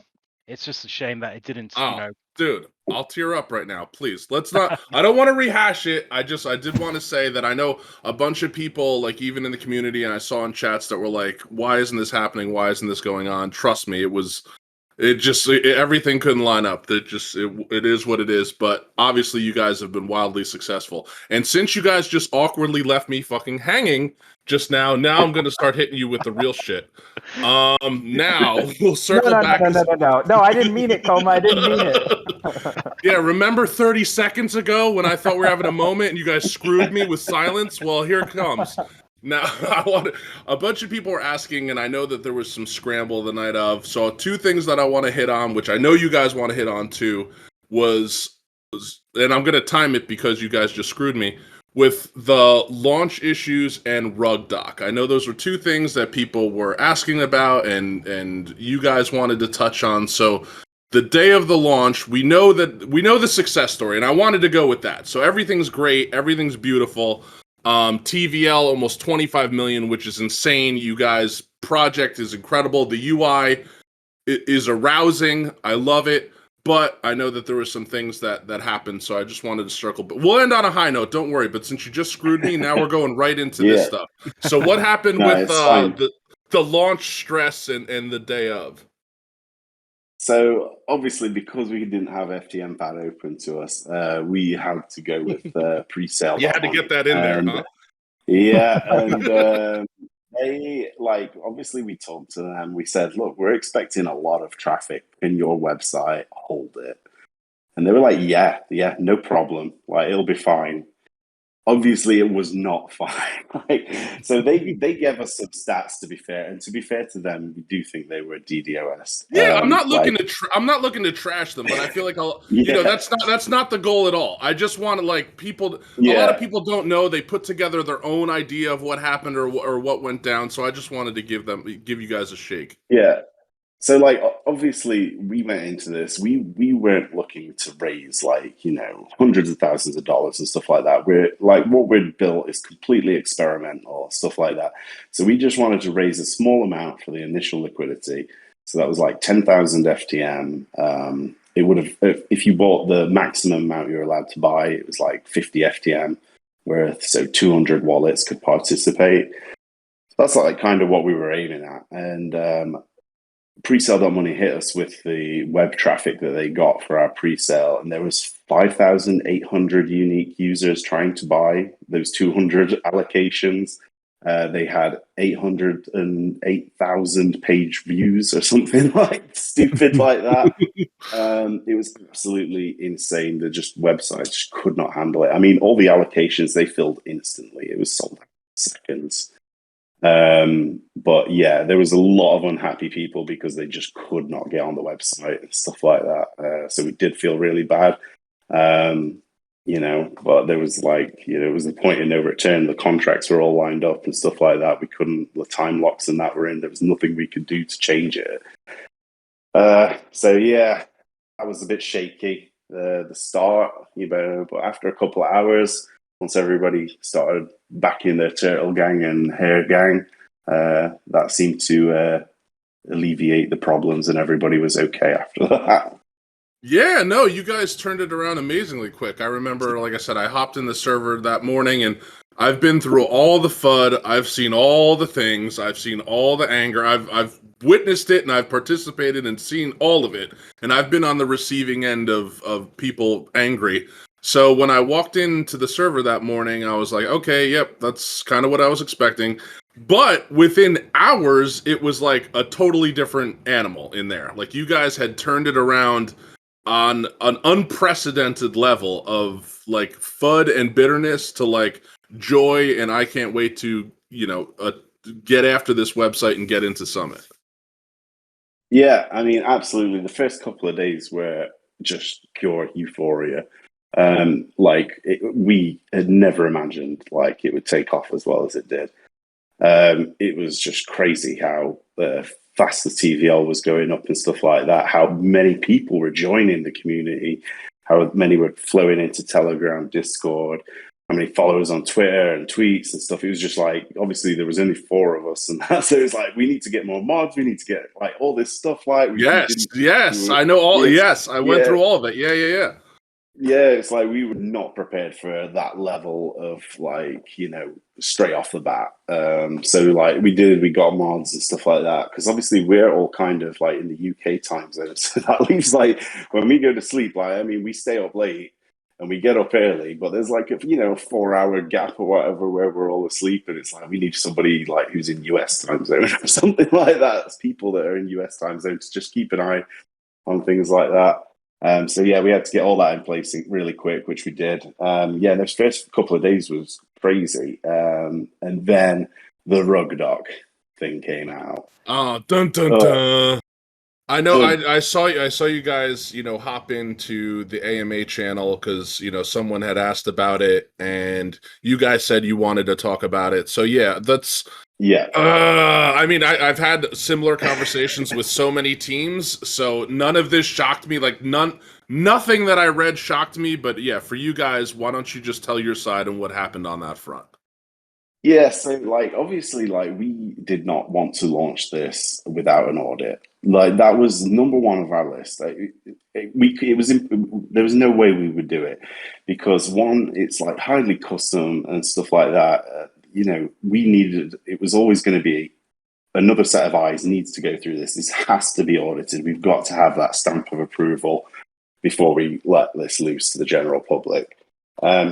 It's just a shame that it didn't, you know. Dude, I'll tear up right now. Please, let's not. I don't want to rehash it. I did want to say that I know a bunch of people, like even in the community, and I saw in chats that were like, "Why isn't this happening? Why isn't this going on?" Trust me, everything couldn't line up. It is what it is. But obviously, you guys have been wildly successful. And since you guys just awkwardly left me fucking hanging just now I'm going to start hitting you with the real shit. Now we'll circle back. No, I didn't mean it, Coma. I didn't mean it. Yeah, remember 30 seconds ago when I thought we were having a moment and you guys screwed me with silence? Well, here it comes. Now, a bunch of people were asking, and I know that there was some scramble the night of. So two things that I want to hit on, which I know you guys want to hit on too, was, and I'm going to time it because you guys just screwed me, with the launch issues and rug doc. I know those were two things that people were asking about and you guys wanted to touch on. So the day of the launch, we know the success story, and I wanted to go with that. So everything's great, everything's beautiful. TVL almost 25 million, which is insane. You guys' project is incredible. The UI is arousing. I love it. But I know that there were some things that happened, so I just wanted to circle. But we'll end on a high note, don't worry. But since you just screwed me, now we're going right into this stuff. So what happened with the launch stress and the day of? So obviously, because we didn't have FTM pad open to us, we had to go with pre-sale. You had to get that in there, huh? Yeah, and they, like, obviously we talked to them. We said, look, we're expecting a lot of traffic in your website. Hold it. And they were like, yeah, no problem. Like, it'll be fine. Obviously, it was not fine. So they gave us some stats, to be fair, and to be fair to them, we do think they were DDoS. Yeah, I'm not looking to trash them, but I feel like you know, that's not the goal at all. I just want to, like, people. A lot of people don't know. They put together their own idea of what happened or what went down. So I just wanted to give you guys a shake. Yeah. So, like, obviously, we went into this. We weren't looking to raise, like, you know, hundreds of thousands of dollars and stuff like that. We're like, what we'd built is completely experimental, stuff like that. So we just wanted to raise a small amount for the initial liquidity. So that was like 10,000 FTM. It would have, if you bought the maximum amount you're allowed to buy, it was like 50 FTM worth. So 200 wallets could participate. That's like kind of what we were aiming at. And Presale.money hit us with the web traffic that they got for our presale, and there was 5,800 unique users trying to buy those 200 allocations. They had 808,000 page views or something like stupid like that. It was absolutely insane. The website just could not handle it. I mean, all the allocations they filled instantly. It was sold out in seconds. But yeah, there was a lot of unhappy people because they just could not get on the website and stuff like that. So it did feel really bad. But there was it was the point of no return. The contracts were all lined up and stuff like that. We couldn't, the time locks and that were in. There was nothing we could do to change it. So yeah, that was a bit shaky, the start, but after a couple of hours, once everybody started back in their turtle gang and hair gang, that seemed to alleviate the problems and everybody was okay after that. Yeah, no, you guys turned it around amazingly quick. I remember, like I said, I hopped in the server that morning and I've been through all the FUD. I've seen all the things. I've seen all the anger. I've witnessed it and I've participated and seen all of it. And I've been on the receiving end of people angry. So when I walked into the server that morning, I was like, okay, yep, that's kind of what I was expecting. But within hours, it was like a totally different animal in there. Like you guys had turned it around on an unprecedented level of like FUD and bitterness to like joy, and I can't wait to get after this website and get into Summit. Yeah, I mean, absolutely. The first couple of days were just pure euphoria. We had never imagined like it would take off as well as it did. It was just crazy how fast the TVL was going up and stuff like that, how many people were joining the community, how many were flowing into Telegram, Discord, how many followers on Twitter and tweets and stuff. It was just like, obviously there was only 4 of us and that, so it's like, we need to get more mods, we need to get like all this stuff. Like yes, I know all. Yes, I went through all of it. Yeah. Yeah, it's like we were not prepared for that level of straight off the bat. So like we got mods and stuff like that because obviously we're all kind of like in the UK time zone. So that leaves like when we go to sleep, we stay up late and we get up early, but there's like a 4-hour gap or whatever where we're all asleep, and it's like we need somebody like who's in US time zone or something like that. It's people that are in US time zone to just keep an eye on things like that. So yeah, we had to get all that in place really quick, which we did. Those first couple of days was crazy, and then the rug doc thing came out. Oh, dun dun dun! I know. I saw you guys, hop into the AMA channel because someone had asked about it, and you guys said you wanted to talk about it. So yeah, that's. Yeah. I mean, I've had similar conversations with so many teams, so none of this shocked me. Like nothing that I read shocked me. But yeah, for you guys, why don't you just tell your side and what happened on that front? Yeah, so obviously we did not want to launch this without an audit. Like that was number one of our list. There was no way we would do it because one, it's like highly custom and stuff like that. It was always going to be another set of eyes needs to go through this. This has to be audited. We've got to have that stamp of approval before we let this loose to the general public.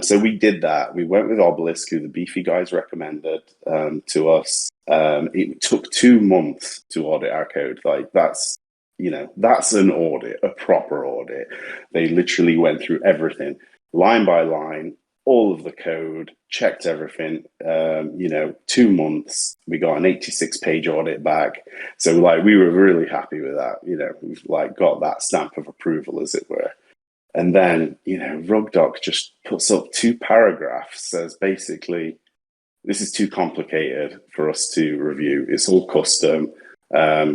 So we did that. We went with Obelisk, who the Beefy guys recommended to us. It took 2 months to audit our code. Like that's an audit, a proper audit. They literally went through everything, line by line, all of the code, checked everything. 2 months, we got an 86-page audit back. So we were really happy with that. We've got that stamp of approval, as it were. And then, RugDoc just puts up 2 paragraphs, says basically, this is too complicated for us to review. It's all custom.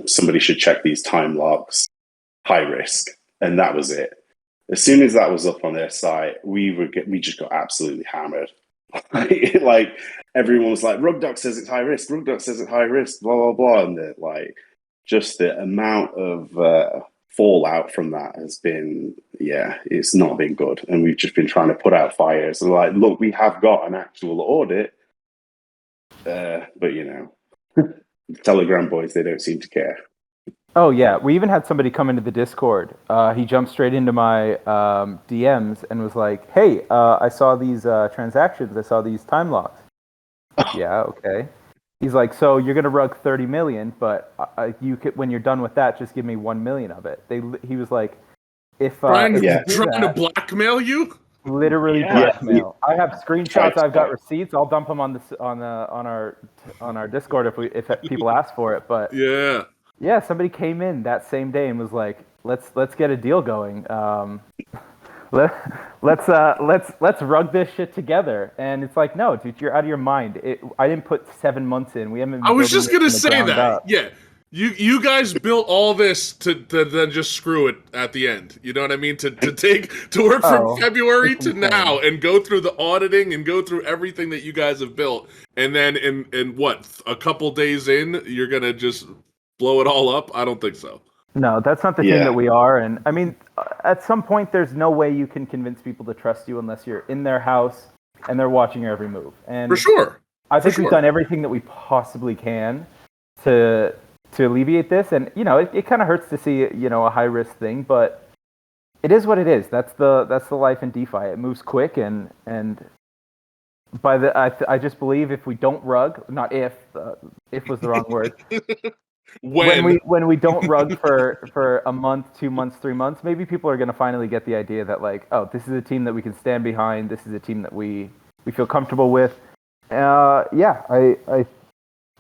Somebody should check these time logs, high risk. And that was it. As soon as that was up on their site, we just got absolutely hammered. Everyone was like, RugDoc says it's high risk. RugDoc says it's high risk, blah, blah, blah. And just the amount of fallout from that has been, it's not been good. And we've just been trying to put out fires. And look, we have got an actual audit. But the Telegram boys, they don't seem to care. Oh yeah, we even had somebody come into the Discord. He jumped straight into my DMs and was like, "Hey, I saw these transactions. I saw these time logs." Yeah, okay. He's like, "So you're gonna rug 30 million, but when you're done with that, just give me 1 million of it." He was like, "If trying to blackmail you." Literally Yeah. blackmail. I have screenshots. I've got receipts. I'll dump them on our Discord if people ask for it. But yeah, somebody came in that same day and was like, "Let's get a deal going. Let's rug this shit together." And it's like, no, dude, you're out of your mind. I didn't put 7 months in. We haven't. I was just gonna say say that. Up. Yeah. You guys built all this to then just screw it at the end. You know what I mean? To work from February to now and go through the auditing and go through everything that you guys have built, and then in what, a couple days in, you're gonna just blow it all up? I don't think so. No, that's not the team that we are. And I mean, at some point, there's no way you can convince people to trust you unless you're in their house and they're watching your every move. And for sure, I think we've done everything that we possibly can to alleviate this. And it kind of hurts to see a high risk thing, but it is what it is. That's the life in DeFi. It moves quick, and I just believe if we don't rug, not if was the wrong word. When we don't rug for a month, 2 months, 3 months, maybe people are going to finally get the idea that, like, oh, this is a team that we can stand behind. This is a team that we feel comfortable with. I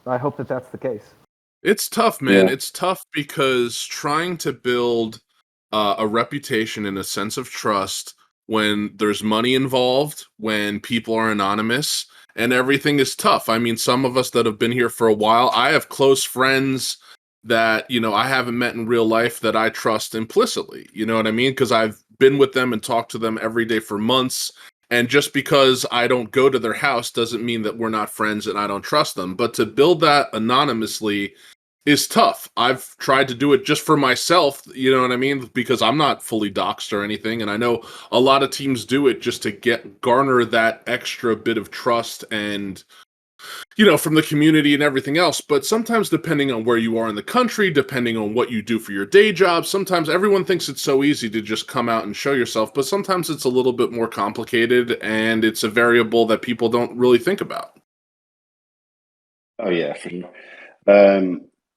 hope that that's the case. It's tough, man. Yeah. It's tough because trying to build a reputation and a sense of trust when there's money involved, when people are anonymous, and everything is tough. I mean, some of us that have been here for a while, I have close friends that, I haven't met in real life that I trust implicitly. You know what I mean? Because I've been with them and talked to them every day for months. And just because I don't go to their house doesn't mean that we're not friends and I don't trust them. But to build that anonymously is tough. I've tried to do it just for myself, you know what I mean? Because I'm not fully doxxed or anything. And I know a lot of teams do it just to garner that extra bit of trust and, from the community and everything else. But sometimes, depending on where you are in the country, depending on what you do for your day job, sometimes everyone thinks it's so easy to just come out and show yourself. But sometimes it's a little bit more complicated, and it's a variable that people don't really think about. Oh, yeah.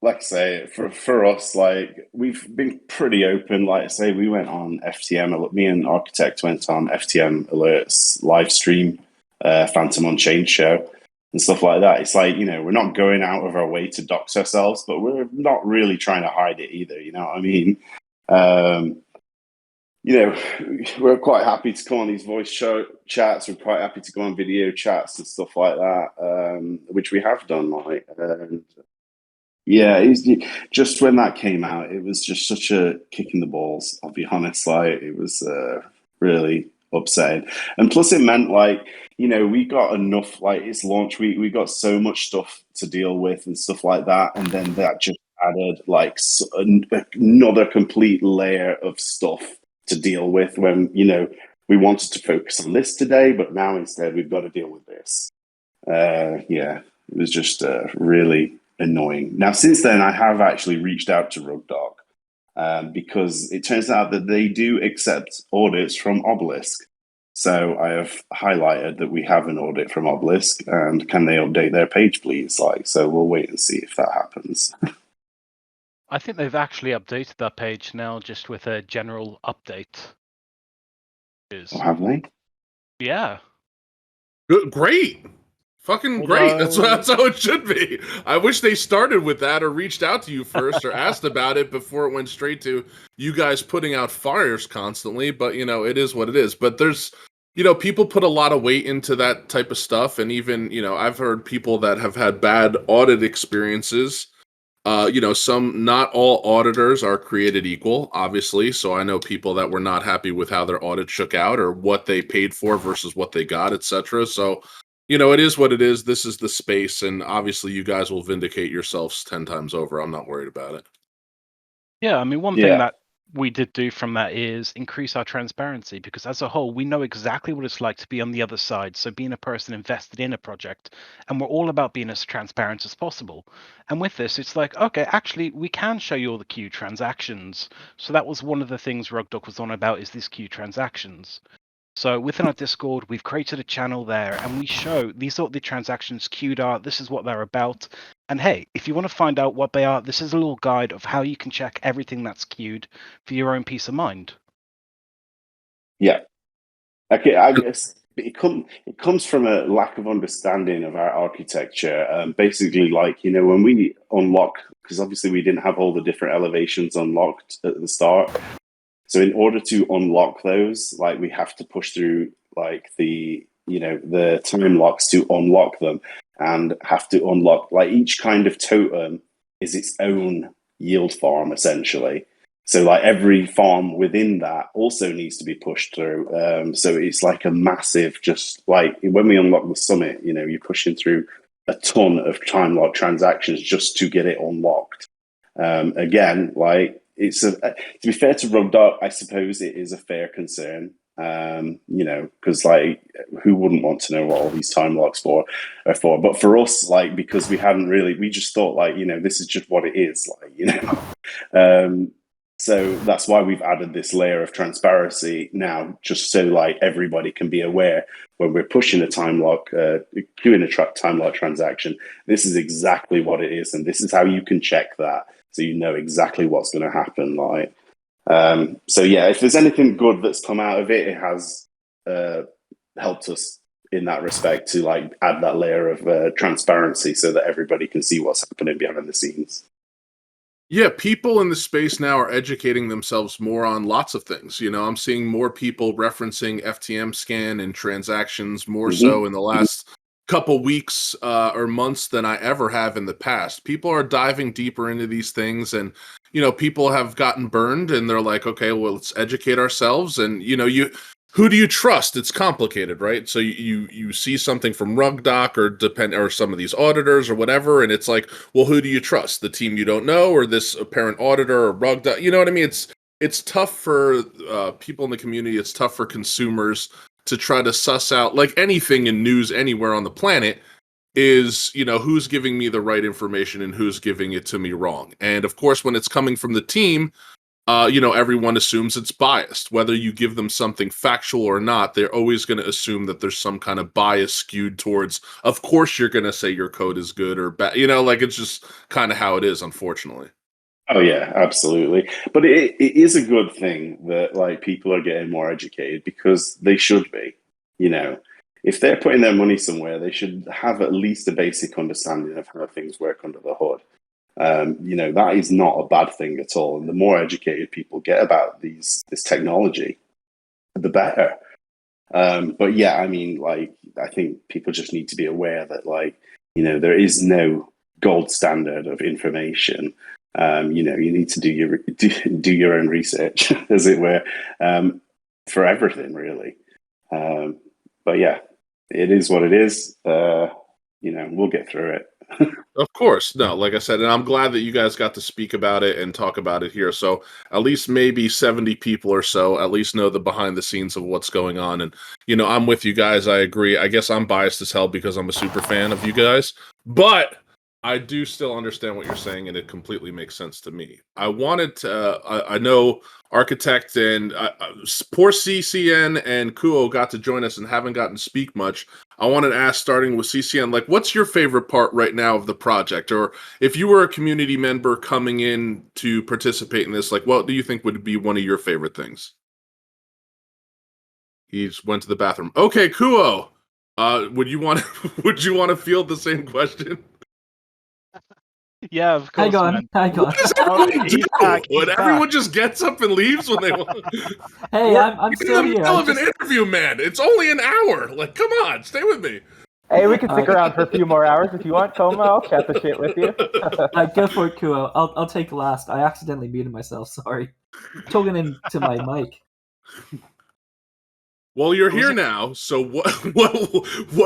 Like I say, for us, like, we've been pretty open. Like I say, we went on FTM. Me and Architect went on FTM Alerts live stream, Phantom Unchained show, and stuff like that. It's like, we're not going out of our way to dox ourselves, but we're not really trying to hide it either. You know what I mean? We're quite happy to come on these voice chats. We're quite happy to go on video chats and stuff like that, which we have done. Like, and yeah, just when that came out, it was just such a kick in the balls. I'll be honest. Like, it was really upsetting, and plus it meant, like, we got enough. Like, it's launch week, we got so much stuff to deal with and stuff like that, and then that just added like another complete layer of stuff to deal with when we wanted to focus on this today, but now instead we've got to deal with this. It was just really annoying. Now, since then, I have actually reached out to RugDog because it turns out that they do accept audits from Obelisk. So I have highlighted that we have an audit from Obelisk, and can they update their page, please? So we'll wait and see if that happens. I think they've actually updated that page now, just with a general update. Oh, have they? Yeah. Good, great. Fucking great. That's how it should be. I wish they started with that or reached out to you first or asked about it before it went straight to you guys putting out fires constantly. But, it is what it is. But there's, people put a lot of weight into that type of stuff. And even, I've heard people that have had bad audit experiences. Not all auditors are created equal, obviously. So I know people that were not happy with how their audit shook out or what they paid for versus what they got, etc. So, it is what it is. This is the space, and obviously you guys will vindicate yourselves 10 times over. I'm not worried about it. Yeah, I mean, one thing that we did do from that is increase our transparency, because as a whole, we know exactly what it's like to be on the other side. So being a person invested in a project, and we're all about being as transparent as possible. And with this, it's like, okay, actually, we can show you all the queue transactions. So that was one of the things RugDog was on about, is this queue transactions. So within our Discord, we've created a channel there, and we show these are what the transactions queued are. This is what they're about. And hey, if you want to find out what they are, this is a little guide of how you can check everything that's queued for your own peace of mind. Yeah. Okay, I guess it comes from a lack of understanding of our architecture. Basically, like, when we unlock, because obviously we didn't have all the different elevations unlocked at the start. So in order to unlock those, like, we have to push through like the time locks to unlock them, and have to unlock, like, each kind of totem is its own yield farm essentially. So like every farm within that also needs to be pushed through. So it's like a massive, just like when we unlock the summit, you're pushing through a ton of time lock transactions just to get it unlocked. Again, like, to be fair to Rugdark, I suppose it is a fair concern. Because like, who wouldn't want to know what all these time locks are for? But for us, like, because we just thought, like, this is just what it is, like. So that's why we've added this layer of transparency now, just so like everybody can be aware when we're pushing a time lock, queuing a time lock transaction. This is exactly what it is, and this is how you can check that, so you know exactly what's going to happen. Like, so yeah, if there's anything good that's come out of it, it has helped us in that respect to like add that layer of transparency so that everybody can see what's happening behind the scenes. Yeah, people in the space now are educating themselves more on lots of things. I'm seeing more people referencing FTM scan and transactions more so in the last couple weeks or months than I ever have in the past. People are diving deeper into these things, and people have gotten burned, and they're like, okay, well, let's educate ourselves. And who do you trust? It's complicated, right? So you see something from Rugdoc or some of these auditors or whatever, and it's like, well, who do you trust? The team you don't know, or this apparent auditor or Rugdoc? You know what I mean? It's tough for people in the community. It's tough for consumers to try to suss out, like anything in news anywhere on the planet, is who's giving me the right information and who's giving it to me wrong. And of course, when it's coming from the team, everyone assumes it's biased. Whether you give them something factual or not, they're always going to assume that there's some kind of bias skewed towards, of course, you're going to say your code is good or bad. Like, it's just kind of how it is, unfortunately. Oh yeah, absolutely. But it is a good thing that like people are getting more educated, because they should be. If they're putting their money somewhere, they should have at least a basic understanding of how things work under the hood. That is not a bad thing at all. And the more educated people get about this technology, the better. But yeah, I mean, like, I think people just need to be aware that, like, there is no gold standard of information. You need to do your own research, as it were, for everything, really. But yeah, it is what it is. We'll get through it. Of course. No, like I said, and I'm glad that you guys got to speak about it and talk about it here. So at least maybe 70 people or so at least know the behind the scenes of what's going on. And, I'm with you guys. I agree. I guess I'm biased as hell because I'm a super fan of you guys. But I do still understand what you're saying, and it completely makes sense to me. I wanted to, I know Architect and poor CCN and Kuo got to join us and haven't gotten to speak much. I wanted to ask, starting with CCN, like, what's your favorite part right now of the project? Or if you were a community member coming in to participate in this, like, what do you think would be one of your favorite things? He just went to the bathroom. Okay, Kuo, would you want to field the same question? Yeah, of course. Hang on. What does everyone do? Everyone just gets up and leaves when they want. Hey, I'm still here. Of an interview, man. It's only an hour. Like, come on, stay with me. Hey, we can stick around for a few more hours if you want, Coma. I'll chat the shit with you. Go for it, Kuo. I'll take last. I accidentally muted myself. Sorry. I'm talking into my mic. Well, you're here now, so what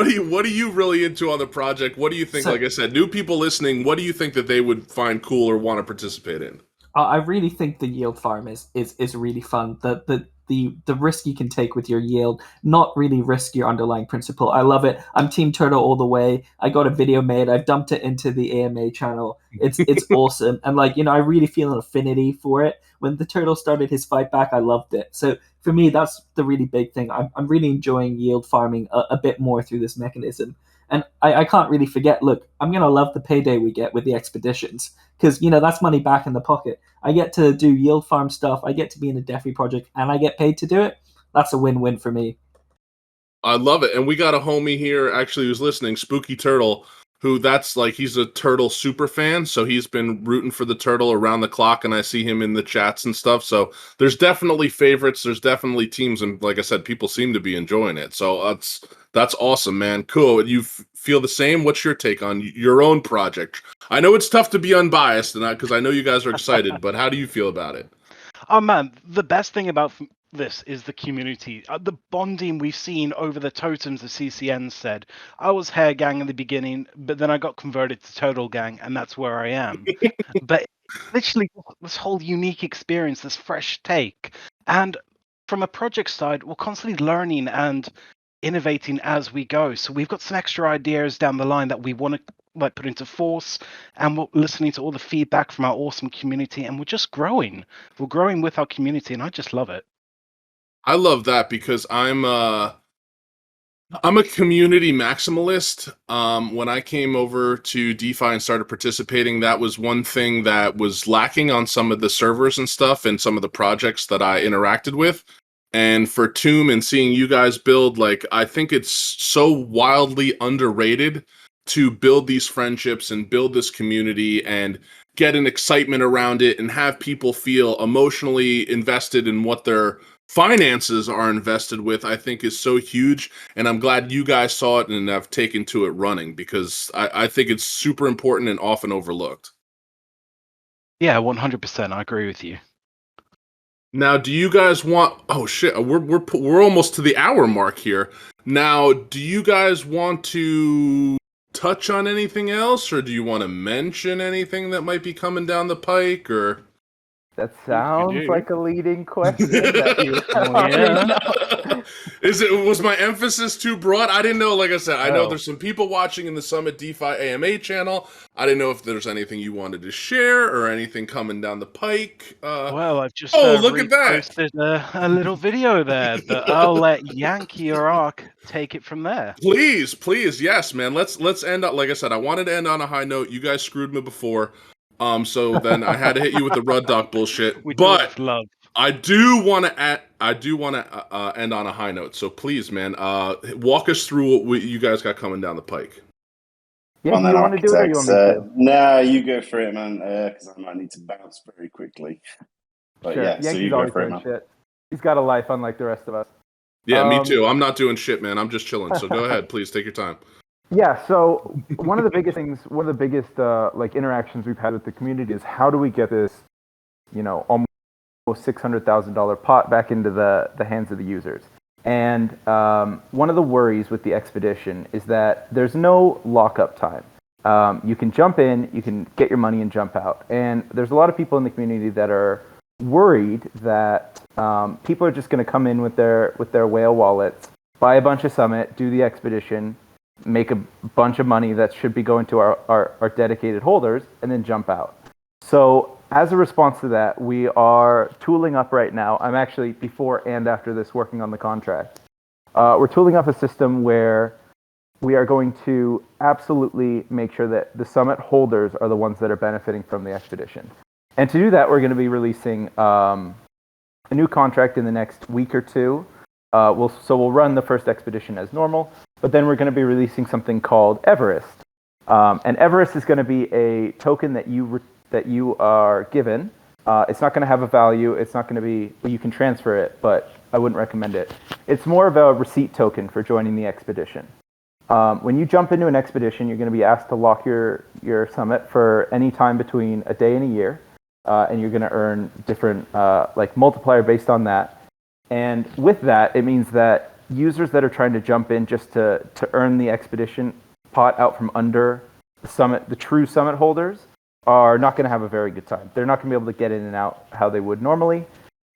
are you really into on the project? What do you think? Like I said, new people listening, what do you think that they would find cool or want to participate in? I really think the yield farm is really fun. The risk you can take with your yield, not really risk your underlying principle. I love it. I'm Team Turtle all the way. I got a video made. I've dumped it into the AMA channel. It's awesome. And like, I really feel an affinity for it. When the Turtle started his fight back, I loved it. So for me, that's the really big thing. I'm really enjoying yield farming a bit more through this mechanism. And I can't really forget, look, I'm going to love the payday we get with the expeditions, because, that's money back in the pocket. I get to do yield farm stuff, I get to be in a DeFi project, and I get paid to do it. That's a win-win for me. I love it. And we got a homie here actually who's listening, Spooky Turtle, who he's a Turtle super fan. So he's been rooting for the Turtle around the clock, and I see him in the chats and stuff. So there's definitely favorites. There's definitely teams. And like I said, people seem to be enjoying it. So that's awesome, man. Cool. You feel the same? What's your take on your own project? I know it's tough to be unbiased because I know you guys are excited, but how do you feel about it? Oh man, the best thing about this is the community. The bonding we've seen over the totems, the CCN said. I was Hair Gang in the beginning, but then I got converted to Total Gang, and that's where I am. But literally, this whole unique experience, this fresh take. And from a project side, we're constantly learning and innovating as we go. So we've got some extra ideas down the line that we want to put into force, and we're listening to all the feedback from our awesome community, and we're just growing. We're growing with our community, and I just love it. I love that because I'm a community maximalist. When I came over to DeFi and started participating, that was one thing that was lacking on some of the servers and stuff and some of the projects that I interacted with. And for Tomb and seeing you guys build, I think it's so wildly underrated to build these friendships and build this community and get an excitement around it and have people feel emotionally invested in what their finances are invested with, I think is so huge. And I'm glad you guys saw it and have taken to it running, because I think it's super important and often overlooked. Yeah, 100%. I agree with you. Now, do you guys want? Oh shit, we're almost to the hour mark here. Now, do you guys want to touch on anything else, or do you want to mention anything that might be coming down the pike, or? That sounds like a leading question that you Was my emphasis too broad? I didn't know. Like I said, I know there's some people watching in the Summit DeFi AMA channel. I didn't know if there's anything you wanted to share or anything coming down the pike. Well, I've just look at that. posted a little video there, but I'll let Yankee or Ark take it from there. Please, yes, man. Let's end up. Like I said, I wanted to end on a high note. You guys screwed me before. So then I had to hit you with the Rud Doc bullshit. But love. I do want to end on a high note. So please, man, walk us through what you guys got coming down the pike. Yeah, do you want to do it, or you want me to? Nah, you go for it, man. Because I might need to bounce very quickly. But sure. yeah, Yankees so you go for it, man. Shit. He's got a life unlike the rest of us. Yeah, me too. I'm not doing shit, man. I'm just chilling. So go ahead, please take your time. Yeah, so one of the biggest interactions we've had with the community is how do we get this, almost $600,000 pot back into the hands of the users. And one of the worries with the expedition is that there's no lockup time. You can jump in, you can get your money and jump out. And there's a lot of people in the community that are worried that people are just going to come in with their whale wallets, buy a bunch of Summit, do the expedition, make a bunch of money that should be going to our dedicated holders, and then jump out. So as a response to that, we are tooling up right now. I'm actually, before and after this, working on the contract. We're tooling up a system where we are going to absolutely make sure that the Summit holders are the ones that are benefiting from the expedition. And to do that, we're going to be releasing a new contract in the next week or two. We'll run the first expedition as normal, but then we're going to be releasing something called Everest. And Everest is going to be a token that you are given. It's not going to have a value. It's not going to be, you can transfer it, but I wouldn't recommend it. It's more of a receipt token for joining the expedition. When you jump into an expedition, you're going to be asked to lock your Summit for any time between a day and a year, and you're going to earn different multiplier based on that. And with that, it means that users that are trying to jump in just to earn the expedition pot out from under the Summit, the true Summit holders, are not going to have a very good time. They're not going to be able to get in and out how they would normally,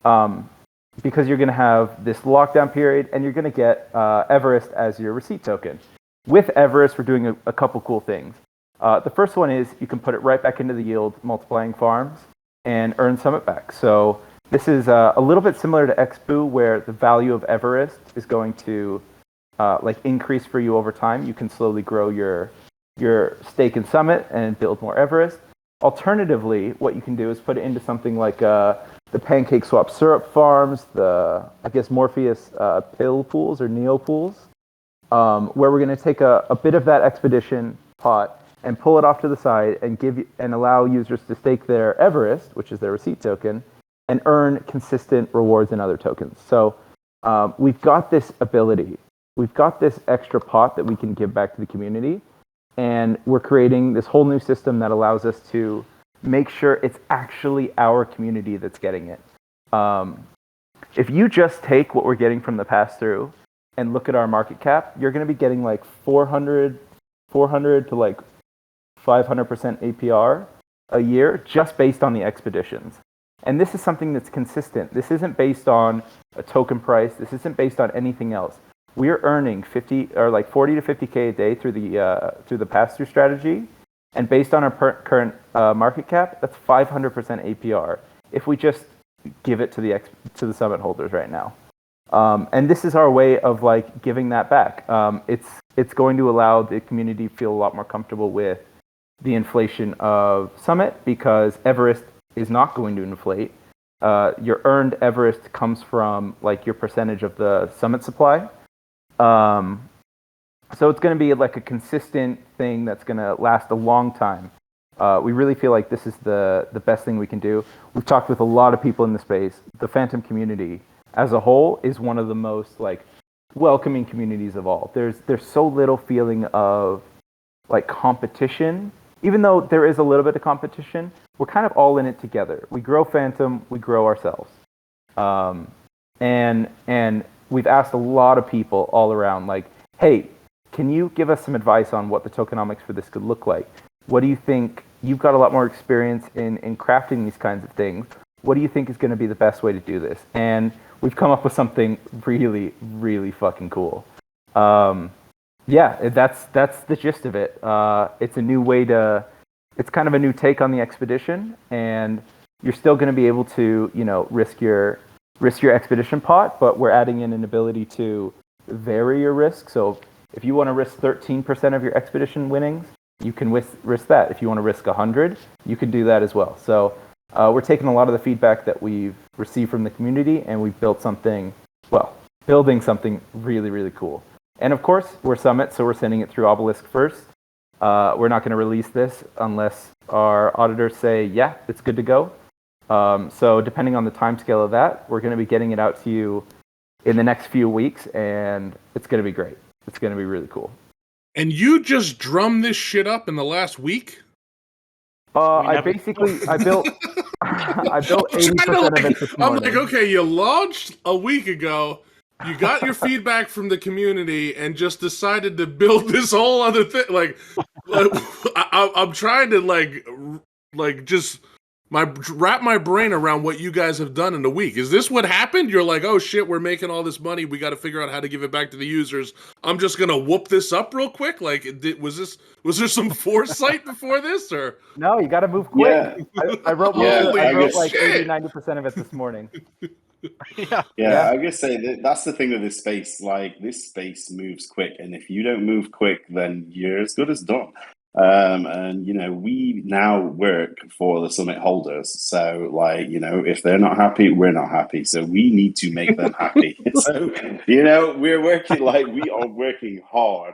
because you're going to have this lockdown period, and you're going to get Everest as your receipt token. With Everest, we're doing a couple cool things. The first one is you can put it right back into the yield multiplying farms and earn Summit back. So this is a little bit similar to XBOO, where the value of Everest is going to increase for you over time. You can slowly grow your stake in Summit and build more Everest. Alternatively, what you can do is put it into something like the Pancake Swap syrup farms, the Morpheus pill pools or Neo pools. where we're going to take a bit of that expedition pot and pull it off to the side and allow users to stake their Everest, which is their receipt token, and earn consistent rewards in other tokens. So we've got this ability. We've got this extra pot that we can give back to the community, and we're creating this whole new system that allows us to make sure it's actually our community that's getting it. If you just take what we're getting from the pass-through and look at our market cap, you're going to be getting like 400 to like 500% APR a year just based on the expeditions. And this is something that's consistent. This isn't based on a token price. This isn't based on anything else. We are earning 40 to 50K a day through the pass-through strategy. And based on our current market cap, that's 500% APR if we just give it to the Summit holders right now. And this is our way of like giving that back. It's going to allow the community to feel a lot more comfortable with the inflation of Summit, because Everest is not going to inflate. Your earned Everest comes from like your percentage of the Summit supply. So it's going to be like a consistent thing that's going to last a long time. We really feel like this is the best thing we can do. We've talked with a lot of people in the space. The Phantom community as a whole is one of the most like welcoming communities of all. There's so little feeling of like competition. Even though there is a little bit of competition, we're kind of all in it together. We grow Phantom, we grow ourselves. And we've asked a lot of people all around, like, hey, can you give us some advice on what the tokenomics for this could look like? What do you think? You've got a lot more experience in crafting these kinds of things. What do you think is going to be the best way to do this? And we've come up with something really, really fucking cool. Yeah, that's the gist of it. It's a new way it's kind of a new take on the expedition, and you're still going to be able to, risk your expedition pot, but we're adding in an ability to vary your risk. So if you want to risk 13% of your expedition winnings, you can risk that. If you want to risk 100, you can do that as well. So we're taking a lot of the feedback that we've received from the community, and we've building something really, really cool. And of course, we're Summit, so we're sending it through Obelisk first. We're not going to release this unless our auditors say, yeah, it's good to go. So depending on the timescale of that, we're going to be getting it out to you in the next few weeks, and it's going to be great. It's going to be really cool. And you just drummed this shit up in the last week? I built 80% of it this morning. I'm like, okay, you launched a week ago. You got your feedback from the community and just decided to build this whole other thing. Like I'm trying to just wrap my brain around what you guys have done in a week. Is this what happened? You're like, oh shit, we're making all this money. We got to figure out how to give it back to the users. I'm just gonna whoop this up real quick. Like, was there some foresight before this, or no? You got to move quick. Yeah. I wrote like 80-90% of it this morning. Yeah, I guess that's the thing with this space. Like, this space moves quick, and if you don't move quick, then you're as good as done. And we now work for the Summit holders, so if they're not happy, we're not happy. So we need to make them happy. So we're working we are working hard.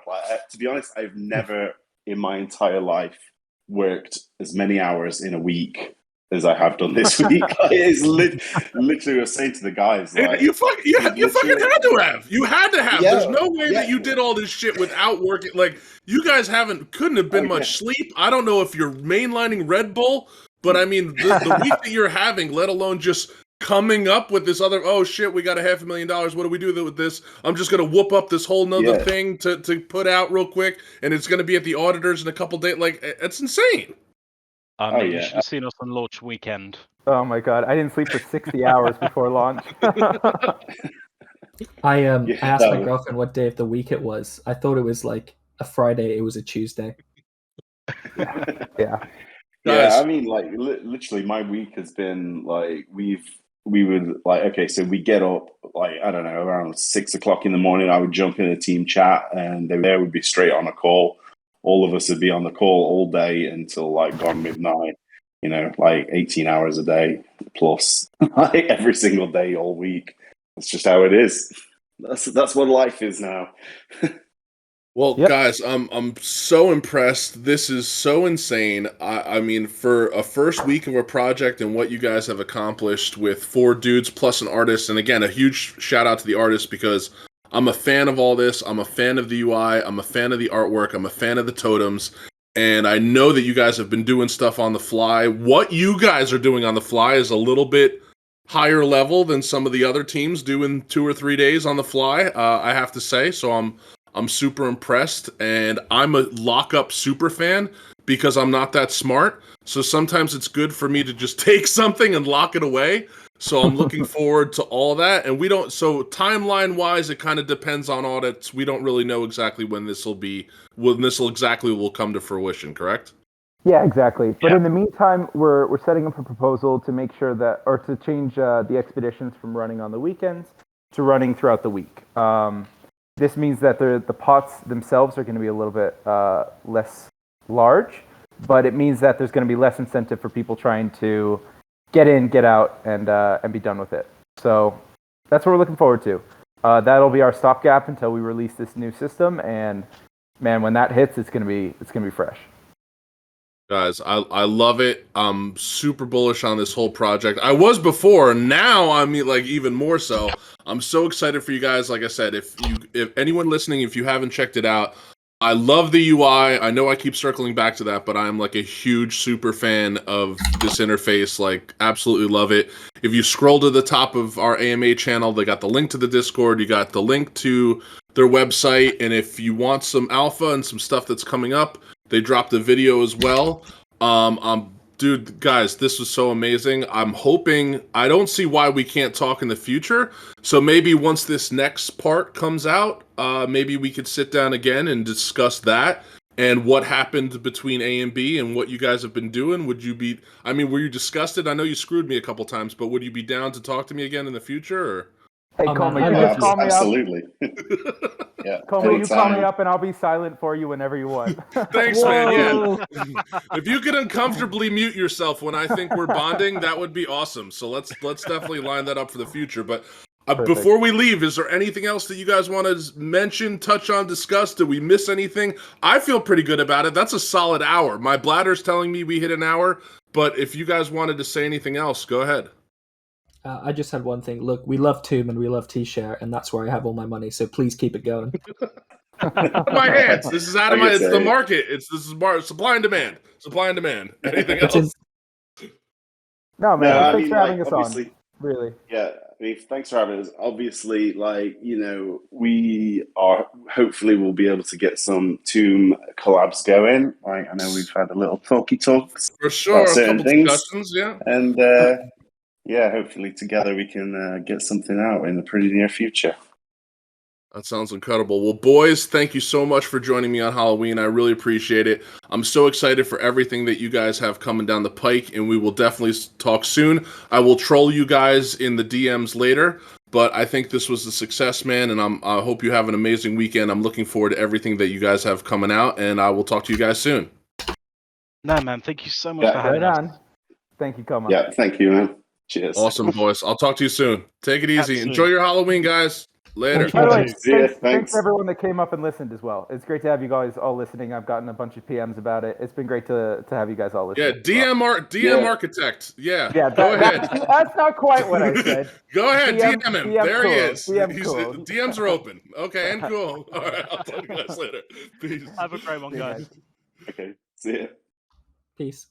To be honest, I've never in my entire life worked as many hours in a week as I have done this week. It's literally, I was saying to the guys, you fucking had to have. You had to have. Yeah, There's no way that you did all this shit without working. Like, you guys couldn't have been much sleep. I don't know if you're mainlining Red Bull, but I mean, the week that you're having, let alone just coming up with this other, oh shit, we got $500,000. What do we do with this? I'm just gonna whoop up this whole nother thing to put out real quick, and it's gonna be at the auditors in a couple days. Like, it's insane. You should have seen us on launch weekend. Oh my god, I didn't sleep for 60 hours before launch. I asked my girlfriend what day of the week it was. I thought it was like a Friday. It was a Tuesday. Yeah. I mean, literally, my week has been so we get up I don't know, around 6 o'clock in the morning. I would jump in a team chat, and there would be straight on a call. All of us would be on the call all day until gone midnight. 18 hours a day plus, every single day all week. That's just how it is. That's what life is now. Well, guys, I'm so impressed. This is so insane. I mean, for a first week of a project and what you guys have accomplished with 4 dudes plus an artist, and again, a huge shout out to the artist because I'm a fan of all this. I'm a fan of the UI. I'm a fan of the artwork. I'm a fan of the totems. And I know that you guys have been doing stuff on the fly. What you guys are doing on the fly is a little bit higher level than some of the other teams do in 2 or 3 days on the fly, I have to say. So I'm super impressed, and I'm a lockup super fan because I'm not that smart. So sometimes it's good for me to just take something and lock it away. So I'm looking forward to all that. And so timeline wise, it kind of depends on audits. We don't really know exactly when this will come to fruition, correct? Yeah, exactly. But in the meantime, we're setting up a proposal to make sure to change the expeditions from running on the weekends to running throughout the week. This means that the pots themselves are going to be a little bit less large, but it means that there's going to be less incentive for people trying to get in, get out, and be done with it. So that's what we're looking forward to. That'll be our stopgap until we release this new system, and man, when that hits, it's gonna be fresh. Guys, I love it. I'm super bullish on this whole project. I was before, now I'm like even more so. I'm so excited for you guys. Like I said, if anyone listening, if you haven't checked it out, I love the UI. I know I keep circling back to that, but I'm like a huge super fan of this interface. Like, absolutely love it. If you scroll to the top of our AMA channel, they got the link to the Discord. You got the link to their website. And if you want some alpha and some stuff that's coming up, they dropped a video as well. Dude, guys, this was so amazing. I'm hoping, I don't see why we can't talk in the future. So maybe once this next part comes out, maybe we could sit down again and discuss that and what happened between A and B and what you guys have been doing. Were you disgusted? I know you screwed me a couple times, but would you be down to talk to me again in the future? Or? Hey, Coma, you just call me up. Absolutely. Yeah. Coma, you call me up and I'll be silent for you whenever you want. Thanks, man. Yeah. If you could uncomfortably mute yourself when I think we're bonding, that would be awesome. So let's definitely line that up for the future. But before we leave, is there anything else that you guys want to mention, touch on, discuss? Did we miss anything? I feel pretty good about it. That's a solid hour. My bladder's telling me we hit an hour. But if you guys wanted to say anything else, go ahead. I just had one thing. Look, we love Tomb and we love T-Share, and that's where I have all my money. So please keep it going. My hands. This is out of it's the market. This is supply and demand. Supply and demand. Anything else? No, man. Thanks for having us on. Really. Yeah. Thanks for having us. Obviously, we are hopefully we'll be able to get some Tomb collabs going. I know we've had a little talks for sure. About certain things, discussions, yeah. And yeah, hopefully together we can get something out in the pretty near future. That sounds incredible. Well, boys, thank you so much for joining me on Halloween. I really appreciate it. I'm so excited for everything that you guys have coming down the pike, and we will definitely talk soon. I will troll you guys in the DMs later, but I think this was a success, man, and I hope you have an amazing weekend. I'm looking forward to everything that you guys have coming out, and I will talk to you guys soon. No, man, thank you so much for having us. Thank you, Coma. Yeah, thank you, man. Cheers. Awesome, boys. I'll talk to you soon. Take it easy. Absolutely. Enjoy your Halloween, guys. Later. By the way, Thanks to everyone that came up and listened as well. It's great to have you guys all listening. I've gotten a bunch of PMs about it. It's been great to have you guys all listening. Yeah, DM Architect. Yeah, go ahead. That's not quite what I said. Go ahead, DM him. There cool. he is. Cool. DMs are open. Okay, and cool. All right, I'll talk to you guys later. Peace. Have a great one, guys. Okay, see ya. Peace.